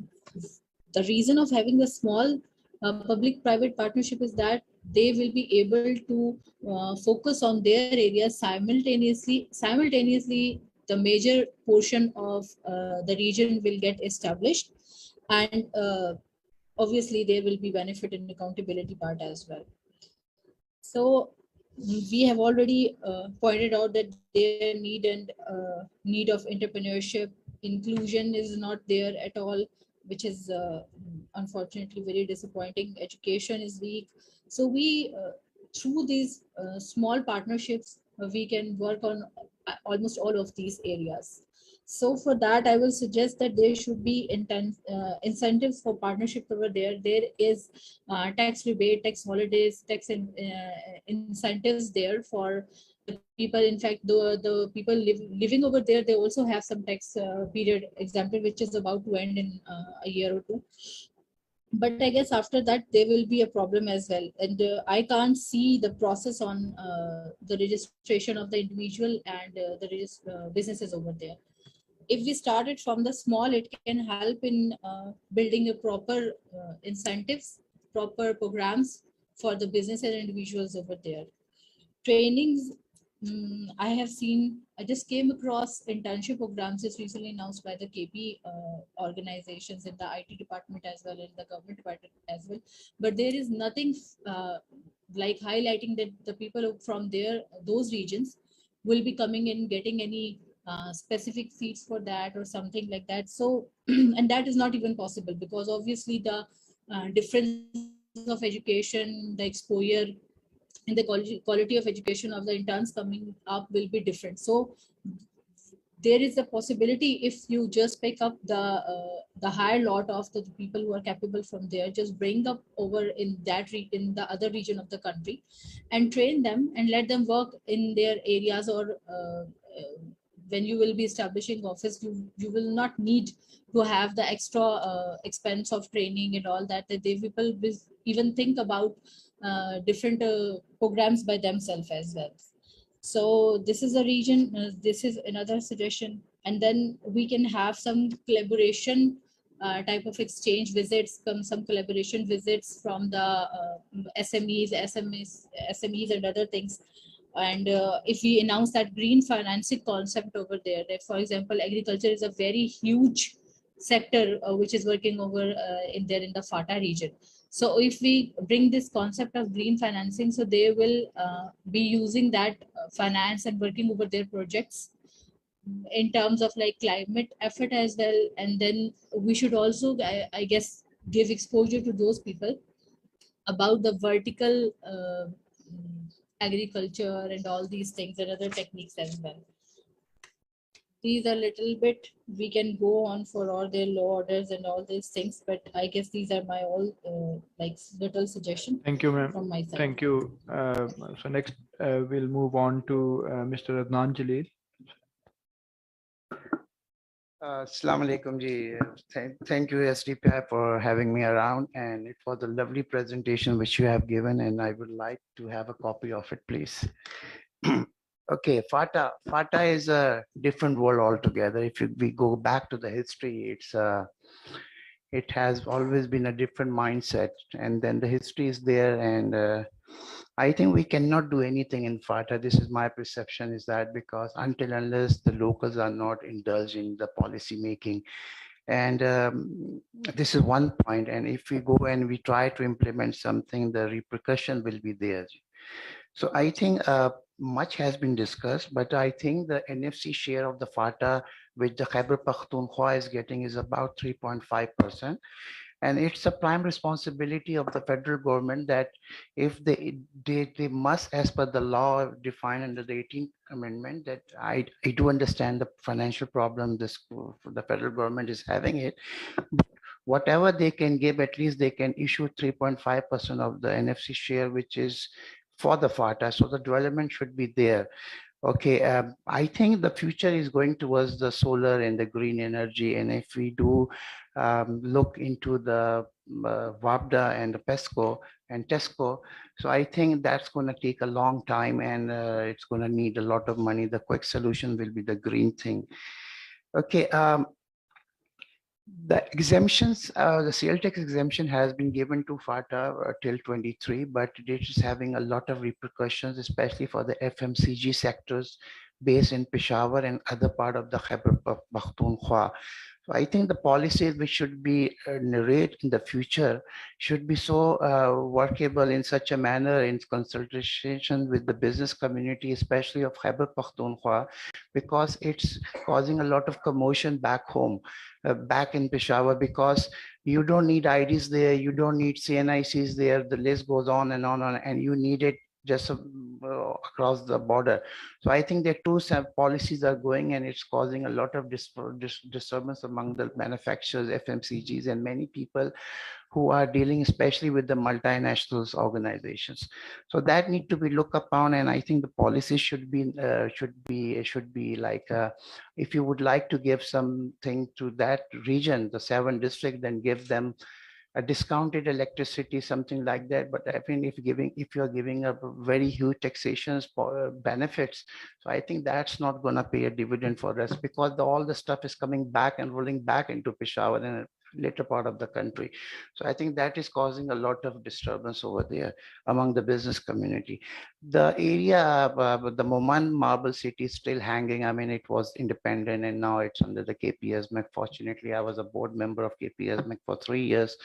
reason of having the small public-private partnership is that they will be able to focus on their areas simultaneously. The major portion of the region will get established, and obviously there will be benefit in accountability part as well. So we have already pointed out that their need of entrepreneurship, inclusion is not there at all, which is unfortunately very disappointing. Education is weak. So we, through these small partnerships, we can work on almost all of these areas. So for that, I will suggest that there should be incentives for partnership over there. There is tax rebate, tax holidays, tax incentives there for the people. In fact, the people living over there, they also have some tax period exempted, which is about to end in a year or two. But I guess after that, there will be a problem as well. And I can't see the process on the registration of the individual and the businesses over there. If we started from the small, it can help in building a proper incentives, proper programs for the business and individuals over there. Trainings, I just came across internship programs just recently announced by the KP organizations in the IT department as well as the government department as well. But there is nothing like highlighting that the people from those regions will be coming in, getting any specific seats for that or something like that. So, and that is not even possible because obviously the difference of education, the exposure, and the quality of education of the interns coming up will be different. So there is a possibility if you just pick up the higher lot of the people who are capable from there, just bring up over in the other region of the country and train them and let them work in their areas, or when you will be establishing office, you will not need to have the extra expense of training and all that they people will even think about different programs by themselves as well. So this is a region, this is another suggestion. And then we can have some collaboration type of exchange visits, some collaboration visits from the SMEs and other things. And if we announce that green financing concept over there, that for example, agriculture is a very huge sector which is working over in the FATA region. So if we bring this concept of green financing, so they will be using that finance and working over their projects in terms of like climate effort as well. And then we should also, I guess, give exposure to those people about the vertical agriculture and all these things and other techniques as well. These are little bit, we can go on for all their law orders and all these things, but I guess these are my all like little suggestion.
Thank you, ma'am.
From my side.
Thank you. So next, we'll move on to Mr. Adnan Jalil.
Assalamu alaikum ji. Thank you SDPI for having me around, and it was a lovely presentation which you have given, and I would like to have a copy of it, please. Okay, FATA is a different world altogether. If we go back to the history, it has always been a different mindset, and then the history is there, and I think we cannot do anything in FATA. This is my perception, is that because until unless the locals are not indulged in the policy making, and this is one point. And if we go and we try to implement something, the repercussion will be there. So I think much has been discussed, but I think the NFC share of the FATA, which the Khyber Pakhtunkhwa is getting, is about 3.5%. And it's a prime responsibility of the federal government that if they must, as per the law defined under the 18th Amendment, that I do understand the financial problem the federal government is having it. But whatever they can give, at least they can issue 3.5% of the NFC share, which is for the FATA. So the development should be there. Okay, I think the future is going towards the solar and the green energy. And if we do look into the WAPDA and the PESCO and TESCO, so I think that's going to take a long time, and it's going to need a lot of money. The quick solution will be the green thing. Okay, the exemptions, the sale tax exemption has been given to FATA till 23, but it is having a lot of repercussions, especially for the FMCG sectors based in Peshawar and other part of the Khyber Pakhtunkhwa. So I think the policies which should be narrate in the future should be so workable in such a manner in consultation with the business community, especially of Khyber Pakhtunkhwa, because it's causing a lot of commotion back home, back in Peshawar, because you don't need IDs there, you don't need CNICs there, the list goes on, and you need it just across the border. So I think that two policies are going, and it's causing a lot of disturbance among the manufacturers, FMCGs, and many people who are dealing especially with the multinationals organizations. So that need to be looked upon, and I think the policy should be like, if you would like to give something to that region, the 7 districts, then give them a discounted electricity, something like that. But I think if you're giving a very huge taxation benefits, so I think that's not going to pay a dividend for us, because all the stuff is coming back and rolling back into Peshawar and later part of the country. So I think that is causing a lot of disturbance over there among the business community. The area, the Moman Marble City is still hanging. I mean, it was independent and now it's under the KPSMEC. Fortunately, I was a board member of KPSMEC for 3 years.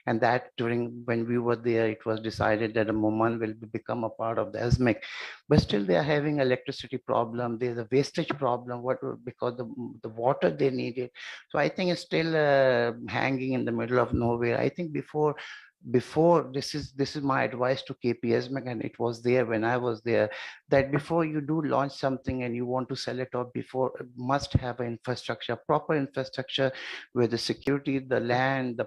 And that when we were there, it was decided that a Moman will become a part of the SMEC. But still they are having electricity problem. There's a wastage problem because the water they needed. So I think it's still hanging in the middle of nowhere. I think before this is my advice to KPSMEC, and it was there when I was there, that before you do launch something and you want to sell it off, before must have an infrastructure, proper infrastructure, where the security, the land, the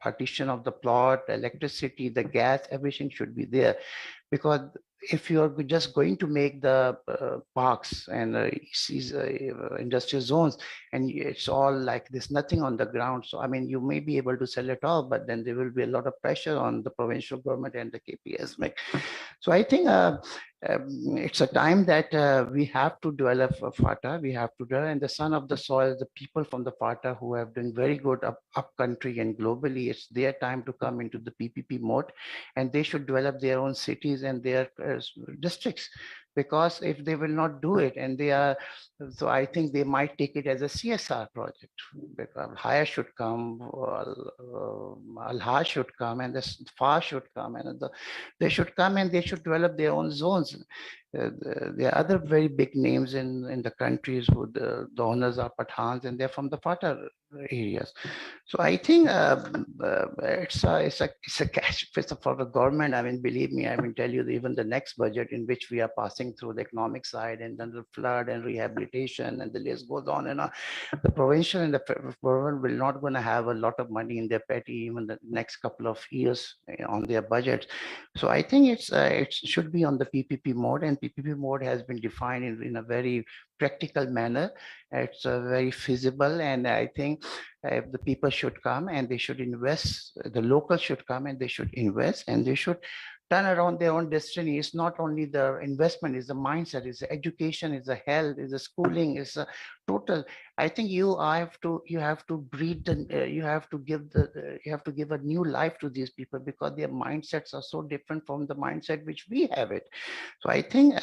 partition of the plot, electricity, the gas, everything should be there. Because if you're just going to make the parks and industrial zones, and it's all like there's nothing on the ground. So, I mean, you may be able to sell it all, but then there will be a lot of pressure on the provincial government and the KPSMEC. So I think it's a time that we have to develop FATA. We have to develop, and the son of the soil, the people from the FATA who have done very good up country and globally, it's their time to come into the PPP mode, and they should develop their own cities and their districts. because if they will not do it and they are, so I think they might take it as a CSR project. Because Haya should come, Al-Haj should come, and the FAR should come, and they should come and they should develop their own zones. There are other very big names in the countries who the owners are Pathans and they're from the Fatah areas. So I think it's a catch for the government. I mean, believe me, I mean, tell you even the next budget in which we are passing through the economic side and then the flood and rehabilitation and the list goes on and on. The provincial and the government will not going to have a lot of money in their petty even the next couple of years on their budget. So I think it should be on the PPP mode, and PPP mode has been defined in a very practical manner. It's very feasible, and I think the people should come and they should invest. The locals should come and they should invest, and they should turn around their own destiny. It's not only the investment, it's the mindset, it's the education, it's the health, it's the schooling, it's a total. I think you have to breed you have to give a new life to these people because their mindsets are so different from the mindset which we have it. So I think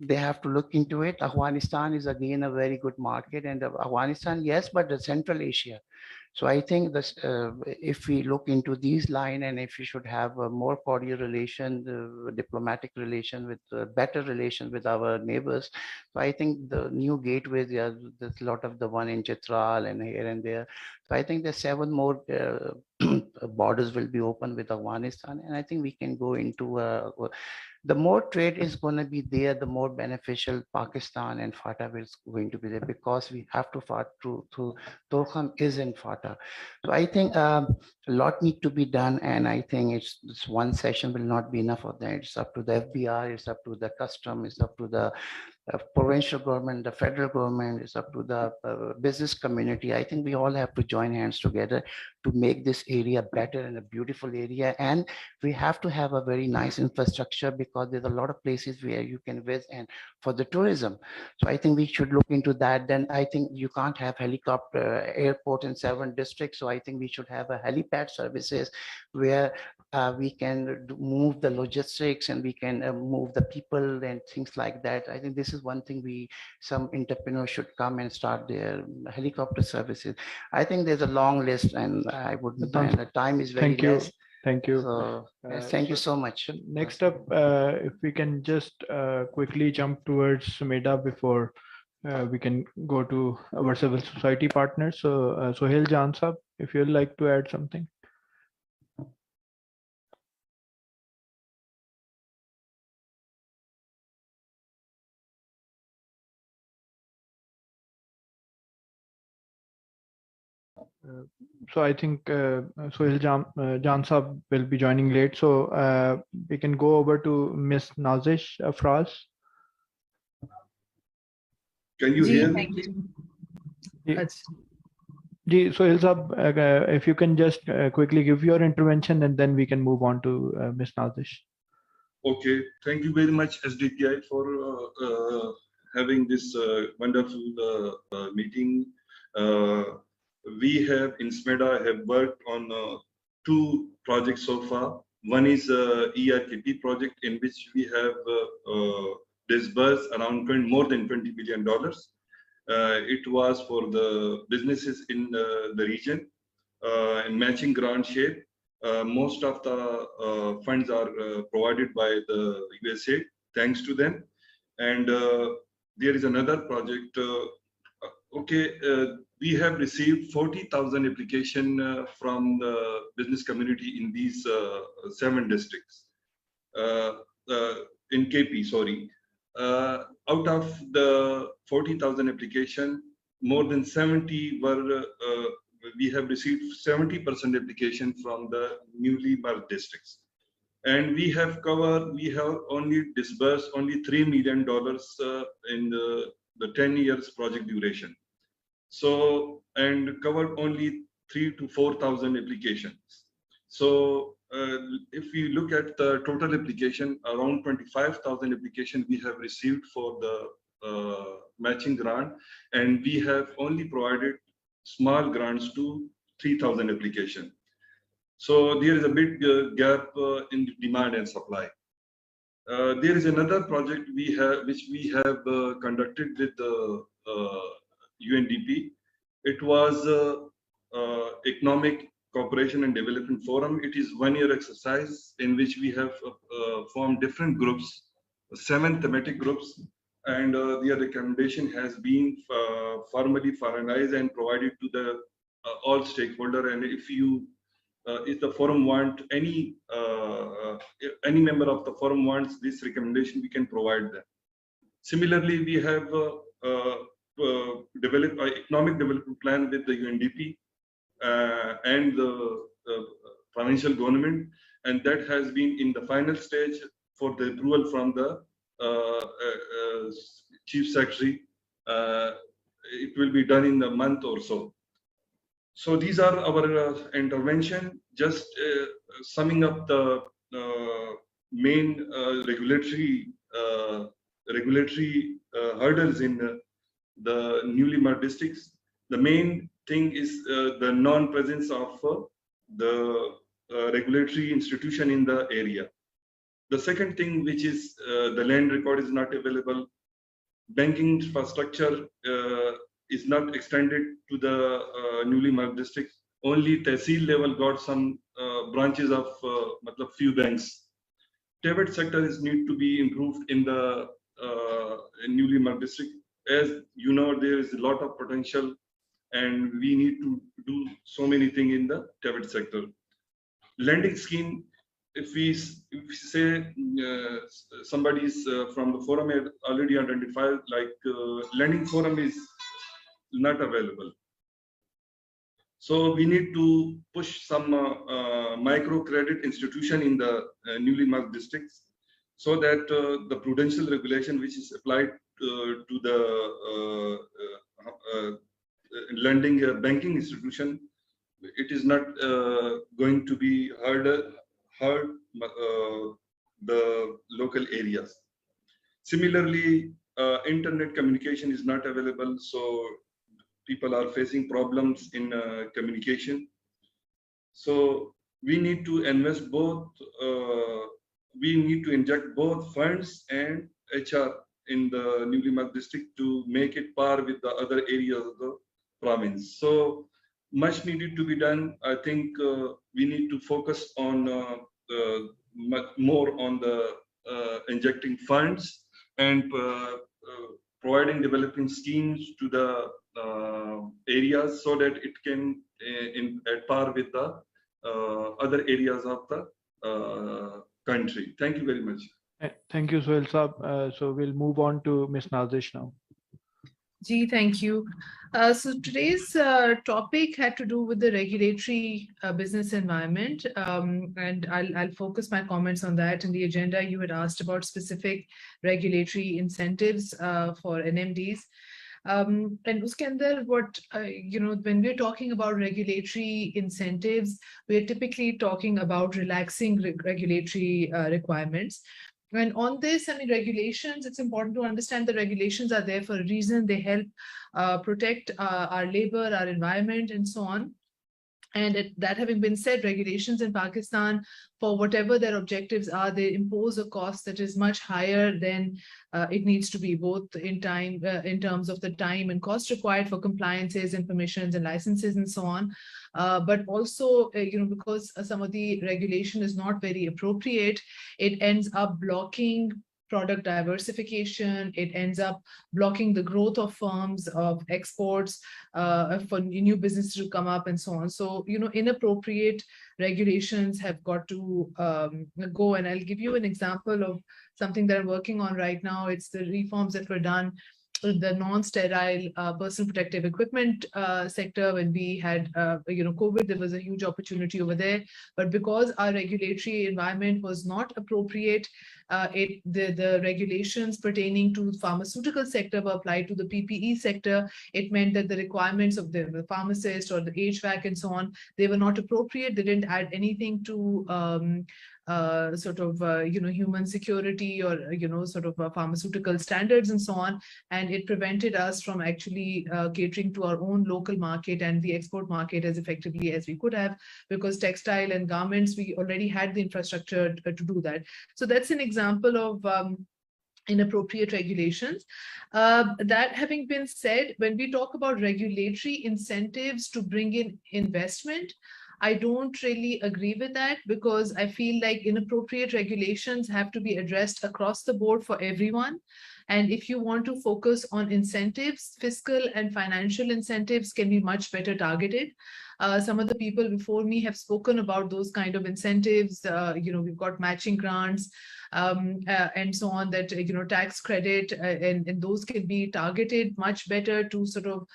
they have to look into it. Afghanistan is again a very good market, and Afghanistan, yes, but the Central Asia. So I think this, if we look into these lines and if we should have a more cordial relation, diplomatic relation with better relation with our neighbors. So I think the new gateways, there's a lot of the one in Chitral and here and there. So I think there's 7 more borders will be open with Afghanistan, and I think we can go into the more trade is going to be there, the more beneficial Pakistan and Fatah is going to be there, because we have to fight through Torkham is in Fatah. So I think a lot need to be done, and I think it's one session will not be enough of that. It's up to the FBI, it's up to the custom, it's up to the provincial government, the federal government, it's up to the business community. I think we all have to join hands together to make this area better and a beautiful area. And we have to have a very nice infrastructure, because there's a lot of places where you can visit and for the tourism. So I think we should look into that. Then I think you can't have helicopter airport in 7 districts. So I think we should have a helipad services where we can move the logistics and we can move the people and things like that. I think this is one thing some entrepreneurs should come and start their helicopter services. I think there's a long list, and I wouldn't, and the time is very less.
Thank you.
So, thank you so much.
Next up, if we can just quickly jump towards Sumeda before we can go to our civil society partners. So Sohail Jan Sahab, if you'd like to add something. So I think Sohail Jan Sahab will be joining late. So we can go over to Miss Nazish Afraz.
Can you hear me?
Sohail Sahab, if you can just quickly give your intervention, and then we can move on to Miss Nazish.
Okay, thank you very much, SDPI, for having this wonderful meeting. We have in SMEDA have worked on 2 projects so far. One is ERKP project, in which we have disbursed around more than $20 billion. It was for the businesses in the region in matching grant shape. Most of the funds are provided by the USA, thanks to them. And there is another project. We have received 40,000 applications from the business community in these 7 districts. In KP, sorry. Out of the 40,000 application, more than 70 were, we have received 70% application from the newly merged districts. And we have only disbursed only $3 million in the 10 years project duration. So, and covered only 3,000 to 4,000 applications. So if we look at the total application, around 25,000 applications we have received for the matching grant, and we have only provided small grants to 3,000 applications. So there is a big gap in the demand and supply. There is another project which we have conducted with the UNDP. It was Economic Cooperation and Development Forum. It is 1-year exercise in which we have formed different groups, 7 thematic groups, and their recommendation has been formally finalized and provided to the all stakeholder. And if the forum any member of the forum wants this recommendation, we can provide them. Similarly, we have developed an economic development plan with the UNDP and the provincial government, and that has been in the final stage for the approval from the Chief Secretary. It will be done in a month or so. So these are our intervention, just summing up the main regulatory hurdles in the newly merged districts. The main thing is the non-presence of the regulatory institution in the area. The second thing, which is the land record is not available. Banking infrastructure is not extended to the newly merged districts. Only Tehsil level got some branches of few banks. Debit sector need to be improved in the newly merged district. As you know, there is a lot of potential, and we need to do so many things in the debit sector. Lending scheme, if we say somebody is from the forum had already identified, like lending forum is not available. So we need to push some microcredit institution in the newly merged districts, so that the prudential regulation which is applied to the lending banking institution, it is not going to be hurt the local areas. Similarly, internet communication is not available, so people are facing problems in communication. So we need to invest both, we need to inject both funds and HR in the newly merged district to make it par with the other areas of the province. So much needed to be done. I think we need to focus on more on the injecting funds and providing development schemes to the areas, so that it can at par with the other areas of the country. Thank you very much.
Thank you, Sohail Saab. So we'll move on to Ms. Nazish now.
Ji, thank you. So today's topic had to do with the regulatory business environment, and I'll focus my comments on that. In the agenda, you had asked about specific regulatory incentives for NMDs. And uske andar what, when we're talking about regulatory incentives, we're typically talking about relaxing regulatory requirements. And on this, I mean, regulations, it's important to understand the regulations are there for a reason. They help protect our labor, our environment, and so on. And that having been said, regulations in Pakistan, for whatever their objectives are, they impose a cost that is much higher than it needs to be, both in time, in terms of the time and cost required for compliances and permissions and licenses and so on. But also, because some of the regulation is not very appropriate, it ends up blocking product diversification. It ends up blocking the growth of firms, of exports, for new businesses to come up and so on. So, inappropriate regulations have got to go. And I'll give you an example of something that I'm working on right now. It's the reforms that were done the non-sterile personal protective equipment sector. When we had COVID, there was a huge opportunity over there, but because our regulatory environment was not appropriate, the regulations pertaining to pharmaceutical sector were applied to the PPE sector. It meant that the requirements of the pharmacist or the HVAC and so on, they were not appropriate. They didn't add anything to human security or pharmaceutical standards and so on, and it prevented us from actually catering to our own local market and the export market as effectively as we could have, because textile and garments, we already had the infrastructure to do that. So that's an example example of inappropriate regulations. That having been said, when we talk about regulatory incentives to bring in investment, I don't really agree with that, because I feel like inappropriate regulations have to be addressed across the board for everyone. And if you want to focus on incentives, fiscal and financial incentives can be much better targeted. Some of the people before me have spoken about those kind of incentives. We've got matching grants and so on, that, tax credit, and those can be targeted much better to sort of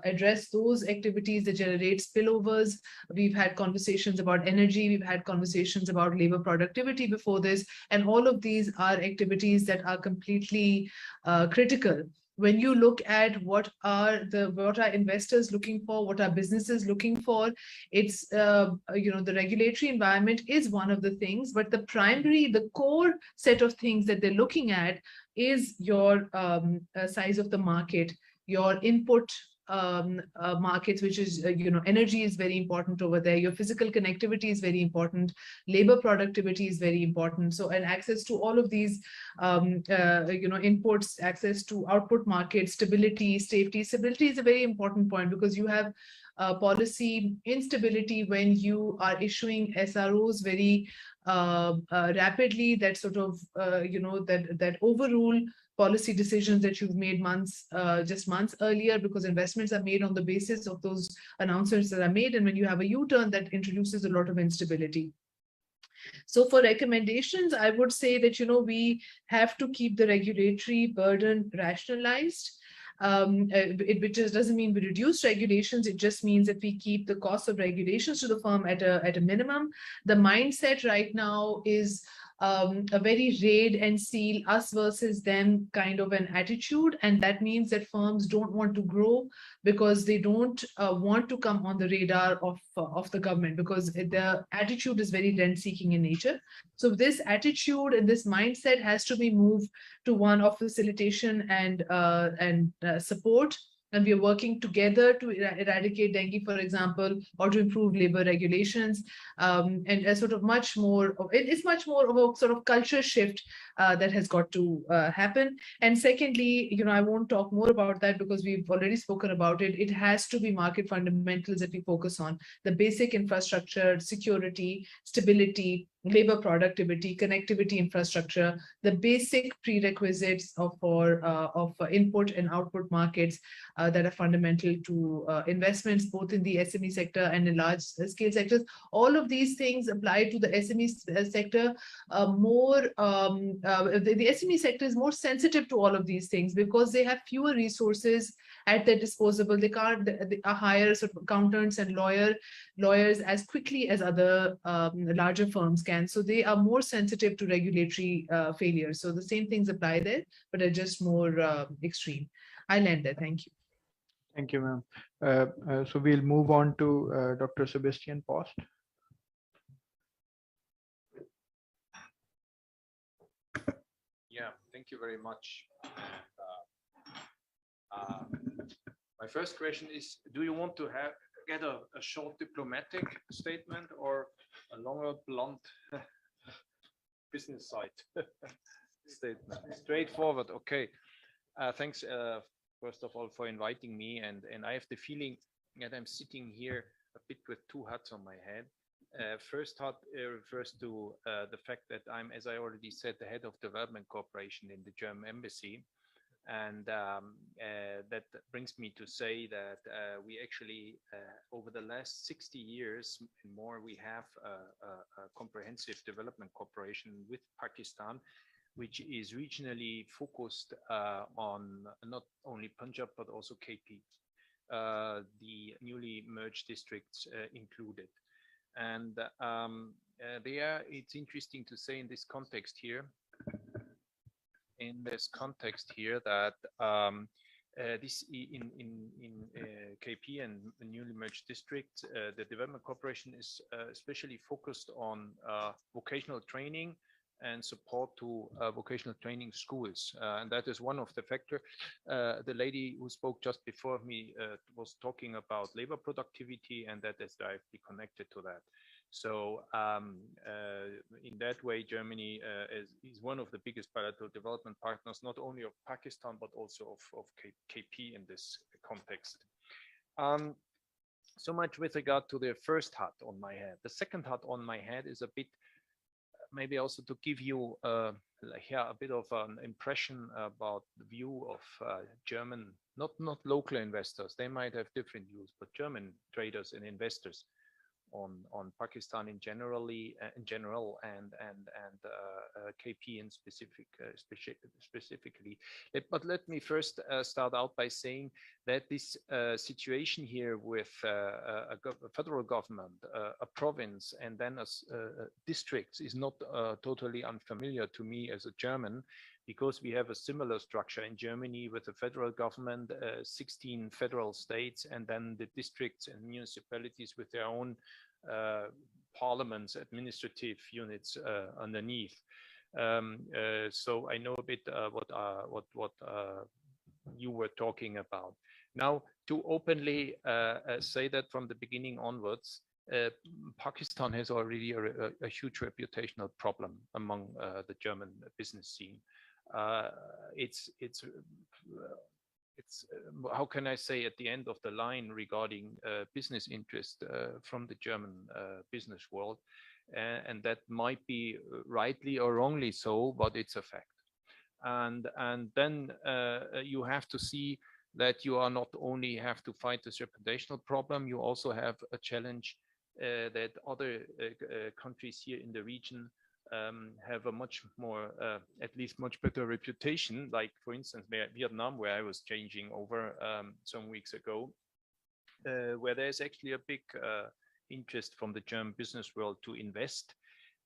address those activities that generate spillovers. We've had conversations about energy, we've had conversations about labor productivity before this, and all of these are activities that are completely critical. When you look at what are investors looking for, what are businesses looking for, it's the regulatory environment is one of the things, but the core set of things that they're looking at is your size of the market, your input markets, which is, energy is very important over there. Your physical connectivity is very important. Labor productivity is very important. So, and access to all of these, inputs, access to output markets, stability, safety. Stability is a very important point, because you have policy instability when you are issuing SROs very rapidly, that sort of, that overrule policy decisions that you've made just months earlier, because investments are made on the basis of those announcements that are made. And when you have a U-turn, that introduces a lot of instability. So for recommendations, I would say that, we have to keep the regulatory burden rationalized. It just doesn't mean we reduce regulations. It just means that we keep the cost of regulations to the firm at a minimum. The mindset right now is a very raid and seal, us versus them kind of an attitude. And that means that firms don't want to grow because they don't want to come on the radar of the government, because the attitude is very rent-seeking in nature. So this attitude and this mindset has to be moved to one of facilitation and support. And we are working together to eradicate dengue, for example, or to improve labor regulations, and a sort of much more of it's much more of a sort of culture shift that has got to happen. And secondly, I won't talk more about that because we've already spoken about it. It has to be market fundamentals that we focus on: the basic infrastructure, security, stability, labor productivity, connectivity infrastructure, the basic prerequisites of input and output markets that are fundamental to investments, both in the SME sector and in large scale sectors. All of these things apply to the SME sector more. The SME sector is more sensitive to all of these things because they have fewer resources at their disposal. They can't hire sort of accountants and lawyers as quickly as other larger firms can. So they are more sensitive to regulatory failures. So the same things apply there, but are just more extreme. I'll end there. Thank you.
Thank you, ma'am. So we'll move on to Dr. Sebastian Post.
Yeah, thank you very much. My first question is, do you want to get a short diplomatic statement or a longer, blunt business side statement? Straightforward. Okay. Thanks, first of all, for inviting me. And I have the feeling that I'm sitting here a bit with two hats on my head. First hat refers to the fact that I'm, as I already said, the head of development cooperation in the German embassy. And that brings me to say that we actually, over the last 60 years and more, we have a comprehensive development cooperation with Pakistan, which is regionally focused on not only Punjab, but also KP, the newly merged districts included. And it's interesting to say in this context here, that this in KP and the newly merged district, the development cooperation is especially focused on vocational training and support to vocational training schools. And that is one of the factors. The lady who spoke just before me was talking about labor productivity, and that is directly connected to that. So in that way, Germany is one of the biggest bilateral development partners, not only of Pakistan, but also of KP in this context. So much with regard to the first hat on my head. The second hat on my head is a bit, maybe also to give you a bit of an impression about the view of German, not local investors. They might have different views, but German traders and investors on Pakistan in general and KP in specifically. But let me first start out by saying that this situation here with a federal government, a province, and then districts is not totally unfamiliar to me as a German, because we have a similar structure in Germany with the federal government, 16 federal states, and then the districts and municipalities with their own parliaments, administrative units underneath. So I know a bit what you were talking about. Now, to openly say that from the beginning onwards, Pakistan has already a huge reputational problem among the German business scene. It's how can I say, at the end of the line regarding business interest from the German business world, and that might be rightly or wrongly so, but it's a fact. And then you have to see that you are not only have to fight this reputational problem, you also have a challenge that other countries here in the region have a much more, at least much better reputation, like for instance Vietnam, where I was changing over some weeks ago, where there's actually a big interest from the German business world to invest,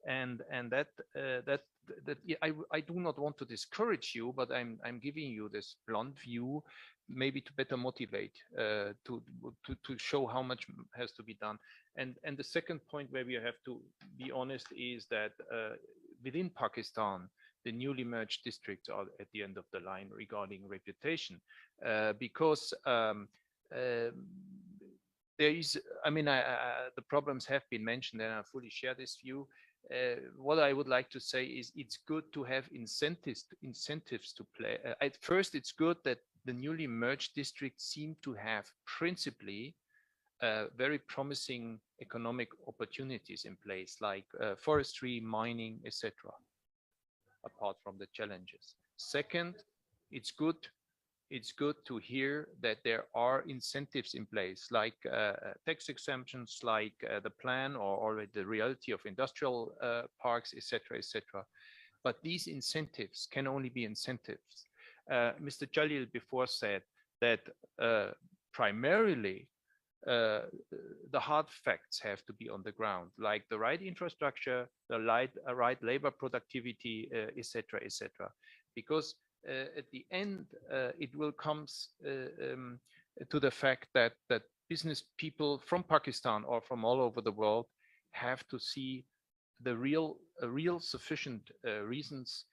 and that I do not want to discourage you, but I'm giving you this blunt view, maybe to better motivate, to show how much has to be done. And the second point where we have to be honest is that within Pakistan, the newly merged districts are at the end of the line regarding reputation, because there is, I mean, the problems have been mentioned, and I fully share this view. What I would like to say is it's good to have incentives to play. At first, it's good that the newly merged districts seem to have principally very promising economic opportunities in place, like forestry, mining, etc., apart from the challenges. Second, it's good to hear that there are incentives in place, like tax exemptions, like the plan or already the reality of industrial parks, etc., etc. But these incentives can only be incentives. Mr. Jalil before said that primarily the hard facts have to be on the ground, like the right infrastructure, the right labor productivity, etc., etc. Because at the end, it will come to the fact that business people from Pakistan or from all over the world have to see the real sufficient reasons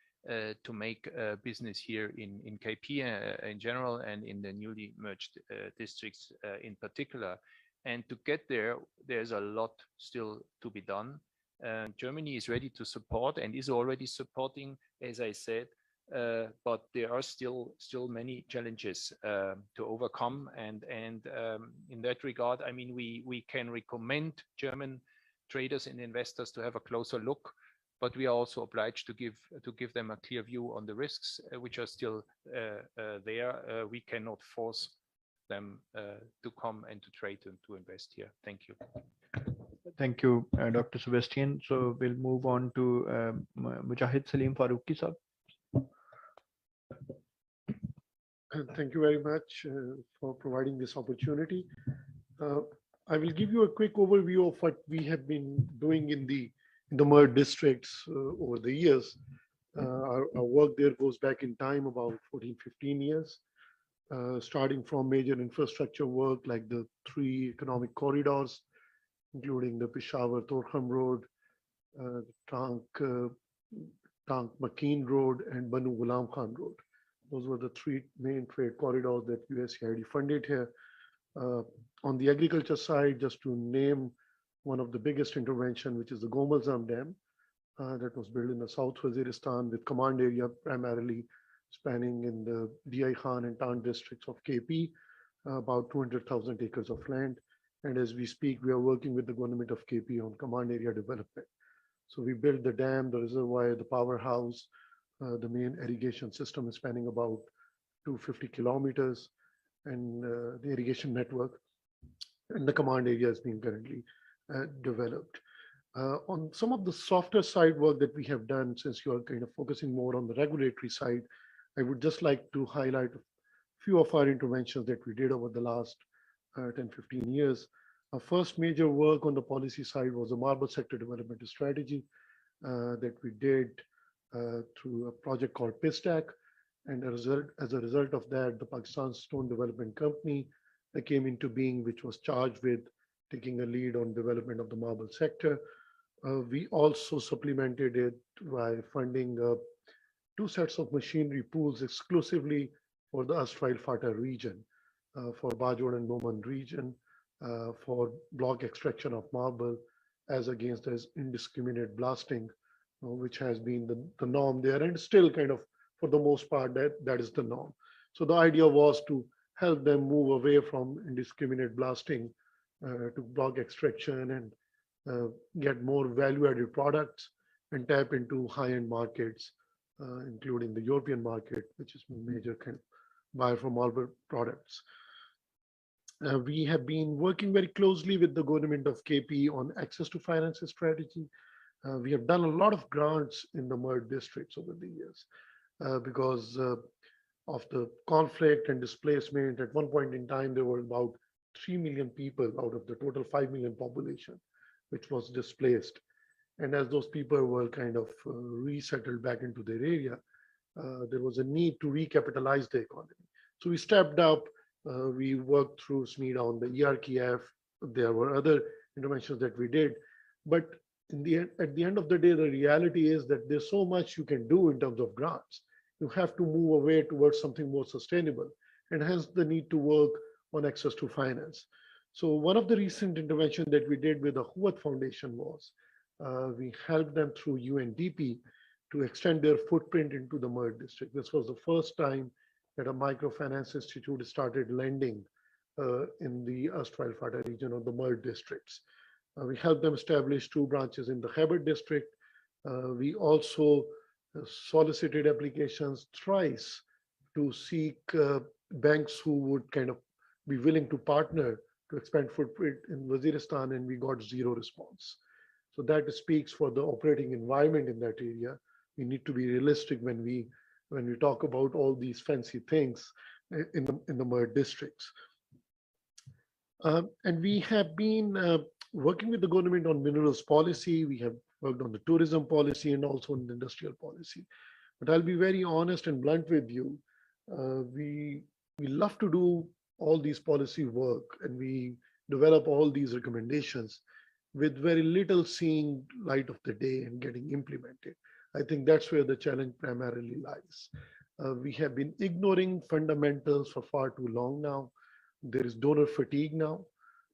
to make business here in KP in general, and in the newly merged districts in particular. And to get there, there's a lot still to be done. Germany is ready to support and is already supporting, as I said, but there are still many challenges to overcome. And in that regard, I mean, we can recommend German traders and investors to have a closer look, but we are also obliged to give them a clear view on the risks which are still there. We cannot force them to come and to trade and to invest here. Thank you.
Thank you, Dr. Sebastian. So we'll move on to Mujahid Salim Farooqi sir.
Thank you very much for providing this opportunity. I will give you a quick overview of what we have been doing in the merged districts over the years. Our work there goes back in time about 14-15 years, starting from major infrastructure work like the 3 economic corridors, including the Peshawar-Torkham Road, Tank-Makeen Road, and Banu Ghulam Khan Road. Those were the 3 main trade corridors that USAID funded here. On the agriculture side, just to name one of the biggest intervention, which is the Gomazam Dam that was built in the South Waziristan with command area primarily spanning in the DI Khan and Tan districts of KP, about 200,000 acres of land. And as we speak, we are working with the government of KP on command area development. So we built the dam, the reservoir, the powerhouse, the main irrigation system is spanning about 250 kilometers, and the irrigation network and the command area is being currently developed. On some of the softer side work that we have done, since you are kind of focusing more on the regulatory side, I would just like to highlight a few of our interventions that we did over the last 10, 15 years. Our first major work on the policy side was a marble sector development strategy that we did through a project called PISTAC. And as a result of that, the Pakistan Stone Development Company that came into being, which was charged with taking a lead on development of the marble sector. We also supplemented it by funding 2 sets of machinery pools exclusively for the erstwhile FATA region, for Bajor and Noman region, for block extraction of marble as against as indiscriminate blasting, which has been the norm there, and still kind of, for the most part, that is the norm. So the idea was to help them move away from indiscriminate blasting to block extraction and get more value-added products and tap into high-end markets, including the European market, which is a major kind of buyer for marble products. We have been working very closely with the government of KP on access to finance strategy. We have done a lot of grants in the MERD districts over the years because of the conflict and displacement. At one point in time, there were about 3 million people out of the total 5 million population, which was displaced. And as those people were kind of resettled back into their area, there was a need to recapitalize the economy. So we stepped up, we worked through SMEDA on the ERKF. There were other interventions that we did. But at the end of the day, the reality is that there's so much you can do in terms of grants. You have to move away towards something more sustainable, and hence the need to work on access to finance. So one of the recent interventions that we did with the Huat Foundation was we helped them through UNDP to extend their footprint into the MERD district. This was the first time that a microfinance institute started lending in the erstwhile FATA region of the MERD districts. We helped them establish 2 branches in the Khyber district. We also solicited applications thrice to seek banks who would kind of be willing to partner to expand footprint in Waziristan, and we got 0 response. So that speaks for the operating environment in that area. We need to be realistic when we talk about all these fancy things in the MERD districts. And we have been working with the government on minerals policy. We have worked on the tourism policy and also on the industrial policy. But I'll be very honest and blunt with you. We love to do all these policy work, and we develop all these recommendations with very little seeing light of the day and getting implemented. I think that's where the challenge primarily lies. We have been ignoring fundamentals for far too long now. There is donor fatigue now.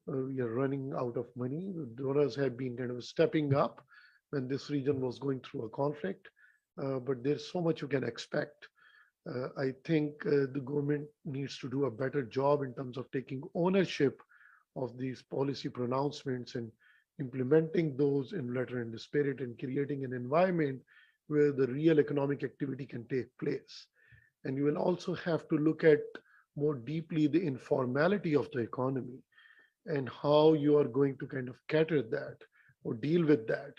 We are running out of money. Donors have been kind of stepping up when this region was going through a conflict, but there's so much you can expect. I think the government needs to do a better job in terms of taking ownership of these policy pronouncements and implementing those in letter and spirit, and creating an environment where the real economic activity can take place. And you will also have to look at more deeply the informality of the economy and how you are going to kind of cater that or deal with that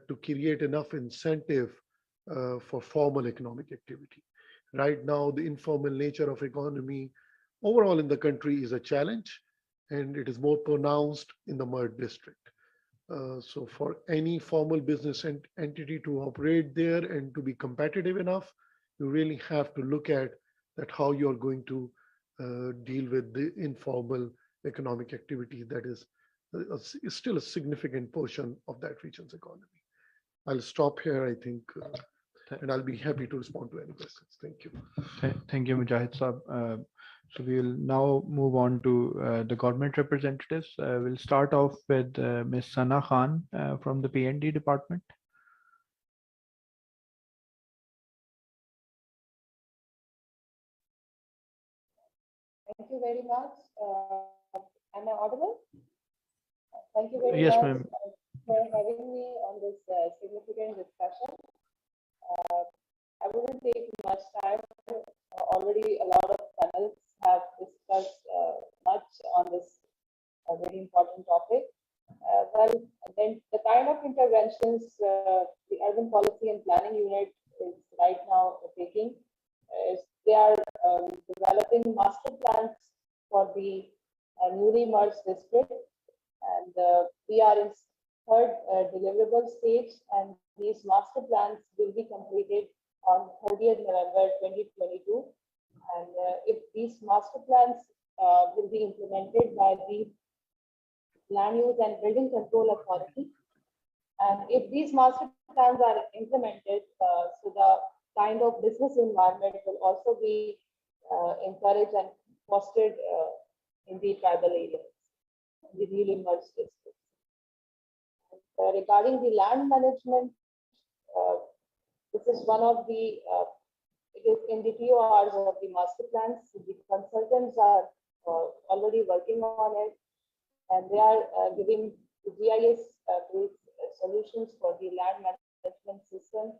to create enough incentive for formal economic activity. Right now, the informal nature of economy overall in the country is a challenge, and it is more pronounced in the MERD district. So for any formal business entity to operate there and to be competitive enough, you really have to look at that how you are going to deal with the informal economic activity that is still a significant portion of that region's economy. I'll stop here, I think. and I'll be happy to respond to any questions. Thank you.
Thank you, Mujahid Saab. So we'll now move on to the government representatives. We'll start off with Ms. Sana Khan from the P&D department.
Thank you very much. Am I audible? Thank you very
Yes,
much
ma'am.
for having me on this significant discussion. I wouldn't take much time. Already a lot of panels have discussed much on this very important topic. Well, then the kind of interventions the Urban Policy and Planning Unit is right now taking is they are developing master plans for the newly merged district, and we are in third deliverable stage, and these master plans will be completed on 30th November 2022. And if these master plans will be implemented by the Land Use and Building Control Authority, and if these master plans are implemented, so the kind of business environment will also be encouraged and fostered in the tribal areas, the newly merged districts. Regarding the land management, this is one of the, it is in the TORs of the master plans. The consultants are already working on it, and they are giving GIS-based solutions for the land management system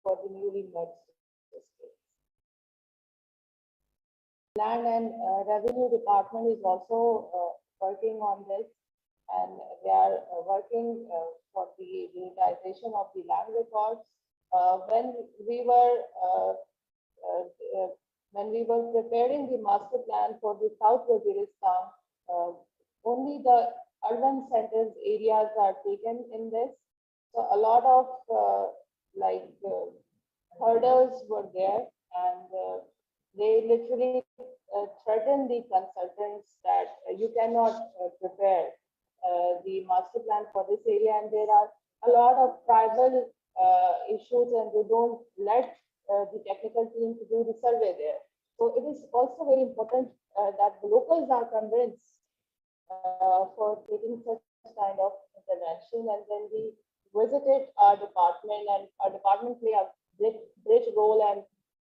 for the newly merged districts. Land and Revenue Department is also working on this, and they are working for the digitization of the land records. When we were preparing the master plan for the South Waziristan, only the urban centers areas are taken in this. So a lot of hurdles were there, and they literally threatened the consultants that you cannot prepare the master plan for this area, and there are a lot of tribal issues, and they don't let the technical team to do the survey there. So it is also very important that the locals are convinced for taking such kind of intervention, and then we visited our department, and our department play a great role, and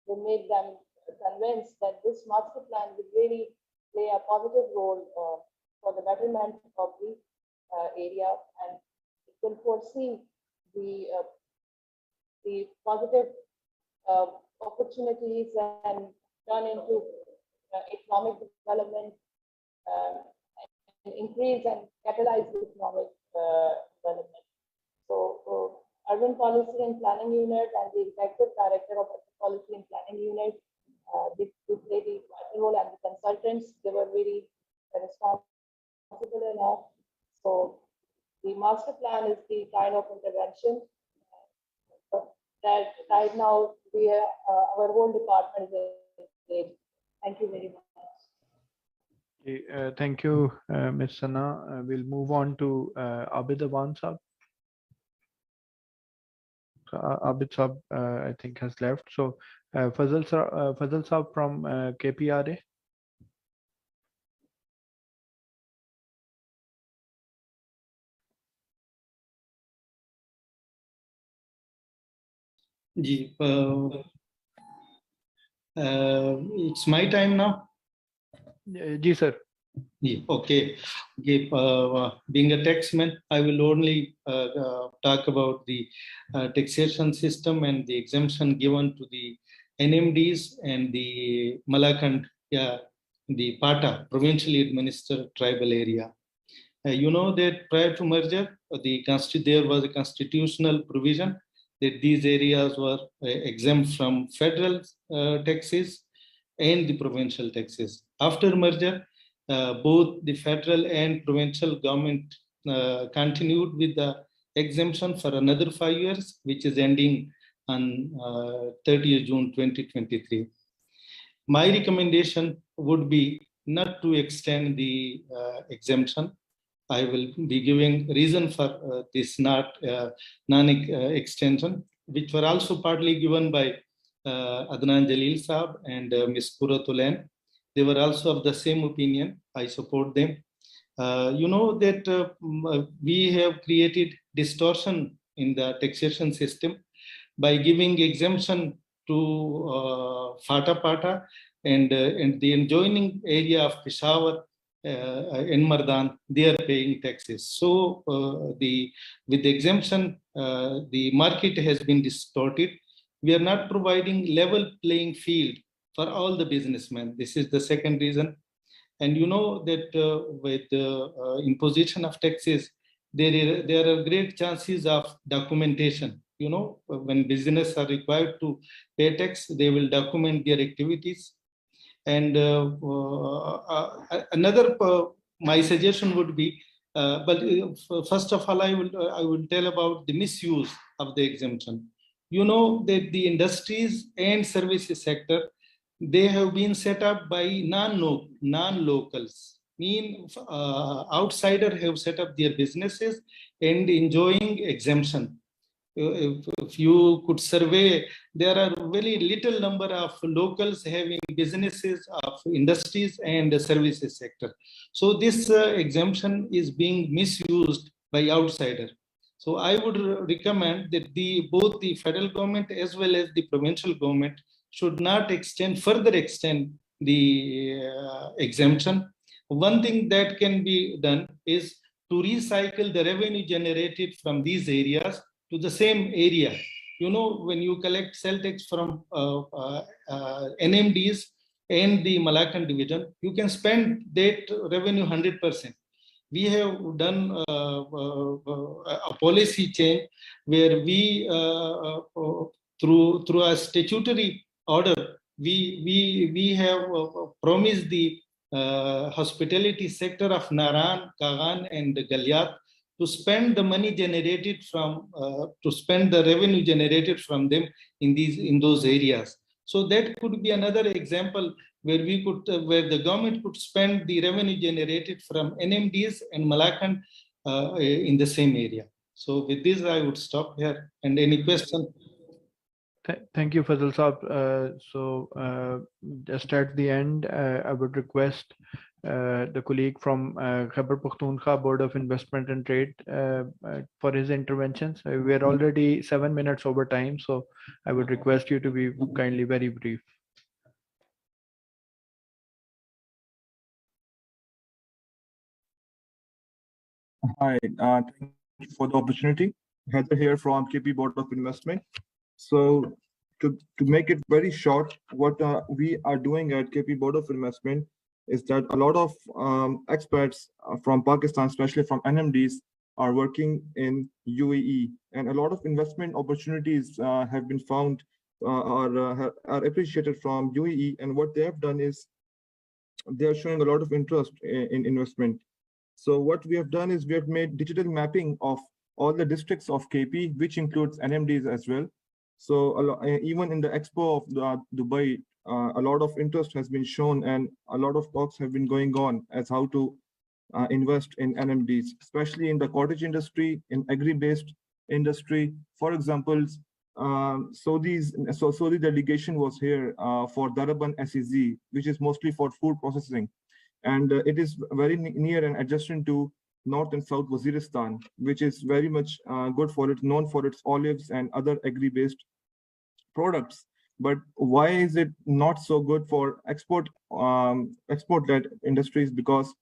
we made them convinced that this master plan would really play a positive role for the betterment of the area, and it will foresee the positive opportunities and turn into economic development, and increase and catalyze the economic development. So Urban Policy and Planning Unit and the Executive Director of Urban Policy and Planning Unit, they played the vital role, and the consultants, they were very responsible enough. So the master plan is the kind of intervention that right now we our whole department is engaged. Thank you very much.
Okay, thank you, Ms. Sana. We'll move on to Abid Awan Saab. So, Abid Saab, I think, has left. So Fazal Saab from KPRA.
It's my time now.
Ji, sir.
Yeah, okay. Being a taxman, I will only talk about the taxation system and the exemption given to the NMDs and the Malakand, the Pata, provincially administered tribal area. You know that prior to merger, there was a constitutional provision that these areas were exempt from federal taxes and the provincial taxes. After merger, both the federal and provincial government continued with the exemption for another 5 years, which is ending on 30th June 2023. My recommendation would be not to extend the exemption. I will be giving reason for this non-extension. which were also partly given by Adnan Jalil Saab and Ms. Kuratulan. They were also of the same opinion. I support them. You know that we have created distortion in the taxation system by giving exemption to Fata Pata and the adjoining area of Peshawar in Mardan, they are paying taxes. So with the exemption, the market has been distorted. We are not providing level playing field for all the businessmen. This is the second reason. And you know that with the imposition of taxes, there are great chances of documentation. You know, when business are required to pay tax, they will document their activities. And another, my suggestion would be, but first of all, I will tell about the misuse of the exemption. You know that the industries and services sector, they have been set up by non-locals. Outsider have set up their businesses and enjoying exemption. If you could survey, there are very little number of locals having businesses of industries and the services sector. So this exemption is being misused by outsider. So I would recommend that both the federal government as well as the provincial government should not further extend the exemption. One thing that can be done is to recycle the revenue generated from these areas to the same area. You know, when you collect sell tax from NMDs and the Malaccan division, you can spend that revenue 100%. We have done a policy change where we, through a statutory order, we have promised the hospitality sector of Naran, Kagan, and Galyat to spend the money generated from, to spend the revenue generated from them in those areas. So that could be another example where we could, where the government could spend the revenue generated from NMDs and Malaccan in the same area. So with this, I would stop here. And any question?
Thank you, Fazal Saab. Just at the end, I would request the colleague from Khyber Pakhtunkhwa Board of Investment and Trade for his interventions. We are already 7 minutes over time, so I would request you to be kindly very brief.
Hi, thank you for the opportunity. Heather here from KP Board of Investment. So to make it very short, what we are doing at KP Board of Investment is that a lot of experts from Pakistan, especially from NMDs, are working in UAE, and a lot of investment opportunities have been found are appreciated from UAE. And what they have done is they are showing a lot of interest in investment. So what we have done is we have made digital mapping of all the districts of KP, which includes NMDs as well. So even in the expo of Dubai, a lot of interest has been shown and a lot of talks have been going on as how to invest in NMDs, especially in the cottage industry, in agri-based industry. For example, the delegation was here for Daraban SEZ, which is mostly for food processing. And it is very near and adjacent to North and South Waziristan, which is very much good for it, known for its olives and other agri-based products. But why is it not so good for export-led industries? Because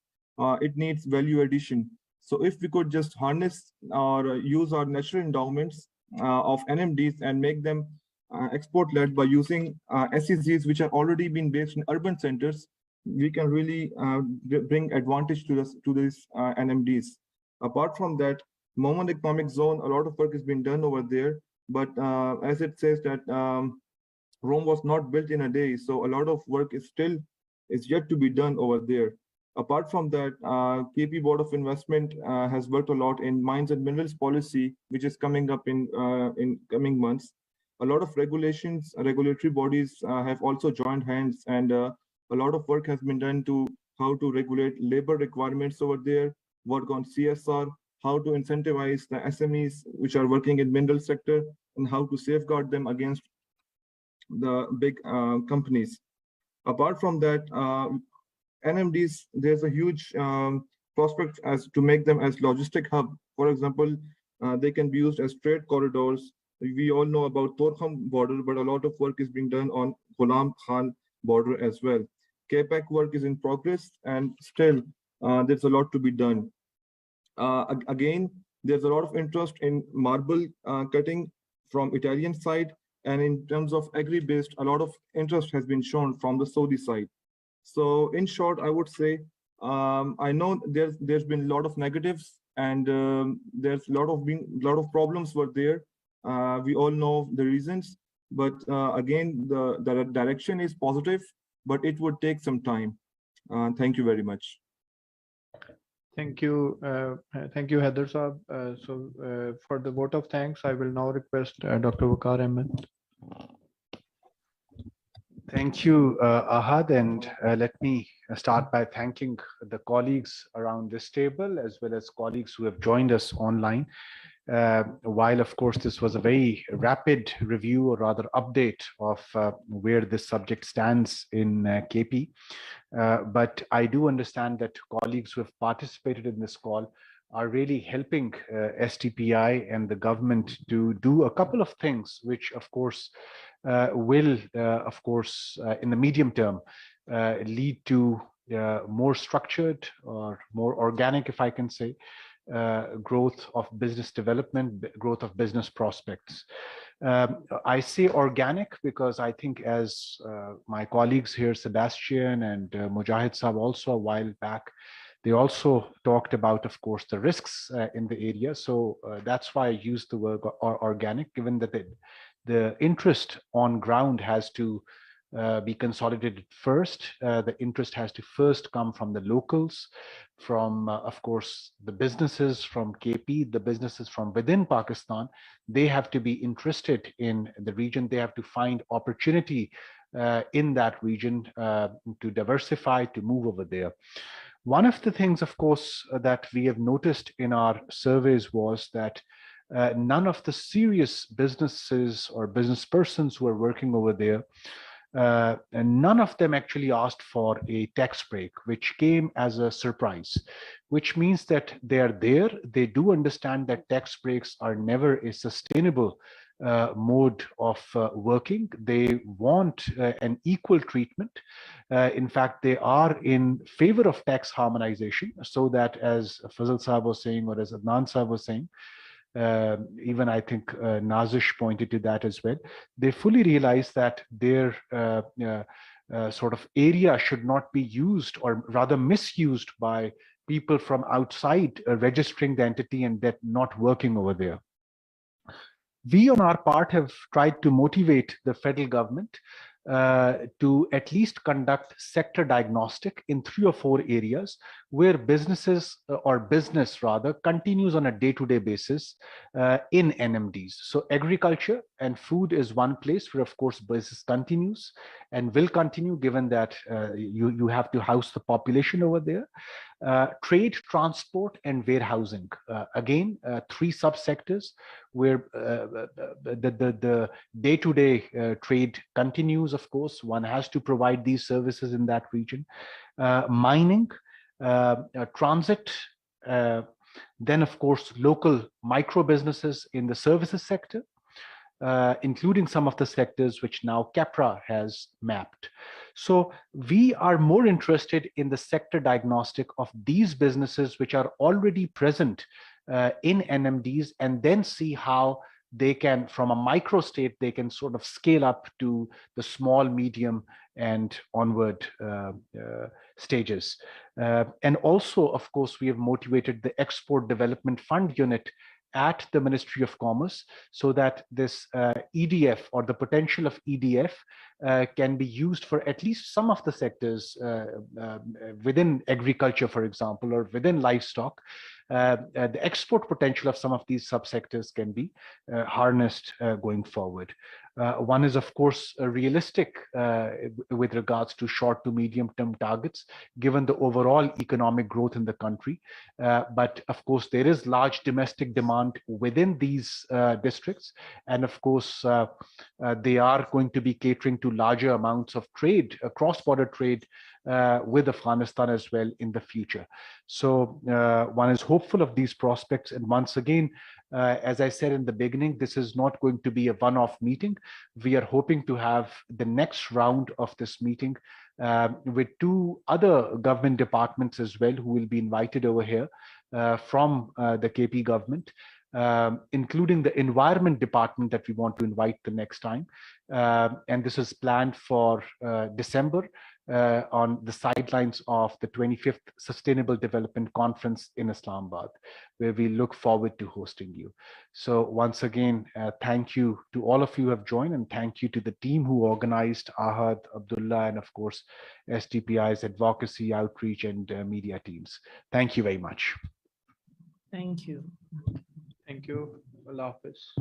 it needs value addition. So if we could just harness or use our natural endowments of NMDs and make them export-led by using SEZs, which are already been based in urban centers, we can really bring advantage to these NMDs. Apart from that, Moment Economic Zone, a lot of work has been done over there. But as it says that Rome was not built in a day, so a lot of work is yet to be done over there. Apart from that, KP Board of Investment has worked a lot in mines and minerals policy, which is coming up in coming months. A lot of regulations, regulatory bodies have also joined hands, and a lot of work has been done to how to regulate labor requirements over there, work on CSR, how to incentivize the SMEs which are working in mineral sector, and how to safeguard them against the big companies. Apart from that, NMDs, there's a huge prospect as to make them as logistic hub. For example, they can be used as trade corridors. We all know about Torkham border, but a lot of work is being done on Ghulam Khan border as well. KPAC work is in progress, and still there's a lot to be done. Again, there's a lot of interest in marble cutting from Italian side, and in terms of agri-based, a lot of interest has been shown from the Saudi side. So in short, I would say, I know there's been a lot of negatives, and there's a lot of problems were there. We all know the reasons, but again, the direction is positive, but it would take some time. Thank you very much.
Thank you, Haider Saab. For the vote of thanks, I will now request Dr. Vaqar Ahmed.
Thank you, Ahad, and let me start by thanking the colleagues around this table, as well as colleagues who have joined us online. While, of course, this was a very rapid review, or rather update of where this subject stands in KP, but I do understand that colleagues who have participated in this call are really helping SDPI and the government to do a couple of things, which, of course, will, in the medium term, lead to more structured or more organic, if I can say, growth of business development, growth of business prospects. I say organic because I think, as my colleagues here, Sebastian and Mujahid Saab, also a while back, they also talked about, of course, the risks in the area. So that's why I used the word organic, given that the interest on ground has to be consolidated first. The interest has to first come from the locals, from, of course, the businesses from KP, the businesses from within Pakistan. They have to be interested in the region. They have to find opportunity in that region to diversify, to move over there. One of the things, of course, that we have noticed in our surveys was that none of the serious businesses or business persons who are working over there, and none of them actually asked for a tax break, which came as a surprise, which means that they are there. They do understand that tax breaks are never a sustainable mode of working. They want an equal treatment. In fact, they are in favor of tax harmonization, so that, as Fazal Saab was saying, or as Adnan Saab was saying, even I think Nazish pointed to that as well, they fully realize that their sort of area should not be used, or rather misused, by people from outside registering the entity and that not working over there. We, on our part, have tried to motivate the federal government to at least conduct sector diagnostic in 3 or 4 areas where businesses, or business rather, continues on a day-to-day basis in NMDs. So agriculture and food is one place where, of course, business continues and will continue, given that you have to house the population over there. Trade, transport, and warehousing. Again, 3 subsectors where the day-to-day trade continues, of course. One has to provide these services in that region. Mining, transit, then, of course, local micro businesses in the services sector, including some of the sectors which now CAPRA has mapped. So we are more interested in the sector diagnostic of these businesses which are already present in NMDs, and then see how they can, from a micro state, they can sort of scale up to the small, medium, and onward stages. And also, of course, we have motivated the Export Development Fund unit at the Ministry of Commerce, so that this EDF, or the potential of EDF, can be used for at least some of the sectors within agriculture, for example, or within livestock. The export potential of some of these subsectors can be harnessed going forward. One is, of course, realistic with regards to short to medium term targets, given the overall economic growth in the country. But of course, there is large domestic demand within these districts. And of course, they are going to be catering to larger amounts of trade, cross-border trade with Afghanistan as well in the future. So one is hopeful of these prospects. And once again, as I said in the beginning, this is not going to be a one-off meeting. We are hoping to have the next round of this meeting with 2 other government departments as well, who will be invited over here from the KP government, including the environment department that we want to invite the next time. And this is planned for December on the sidelines of the 25th Sustainable Development Conference in Islamabad, where we look forward to hosting you. So once again, thank you to all of you who have joined, and thank you to the team who organized, Ahmed, Abdullah, and of course, SDPI's advocacy, outreach, and media teams. Thank you very much.
Thank you.
Thank you. Allah Hafiz.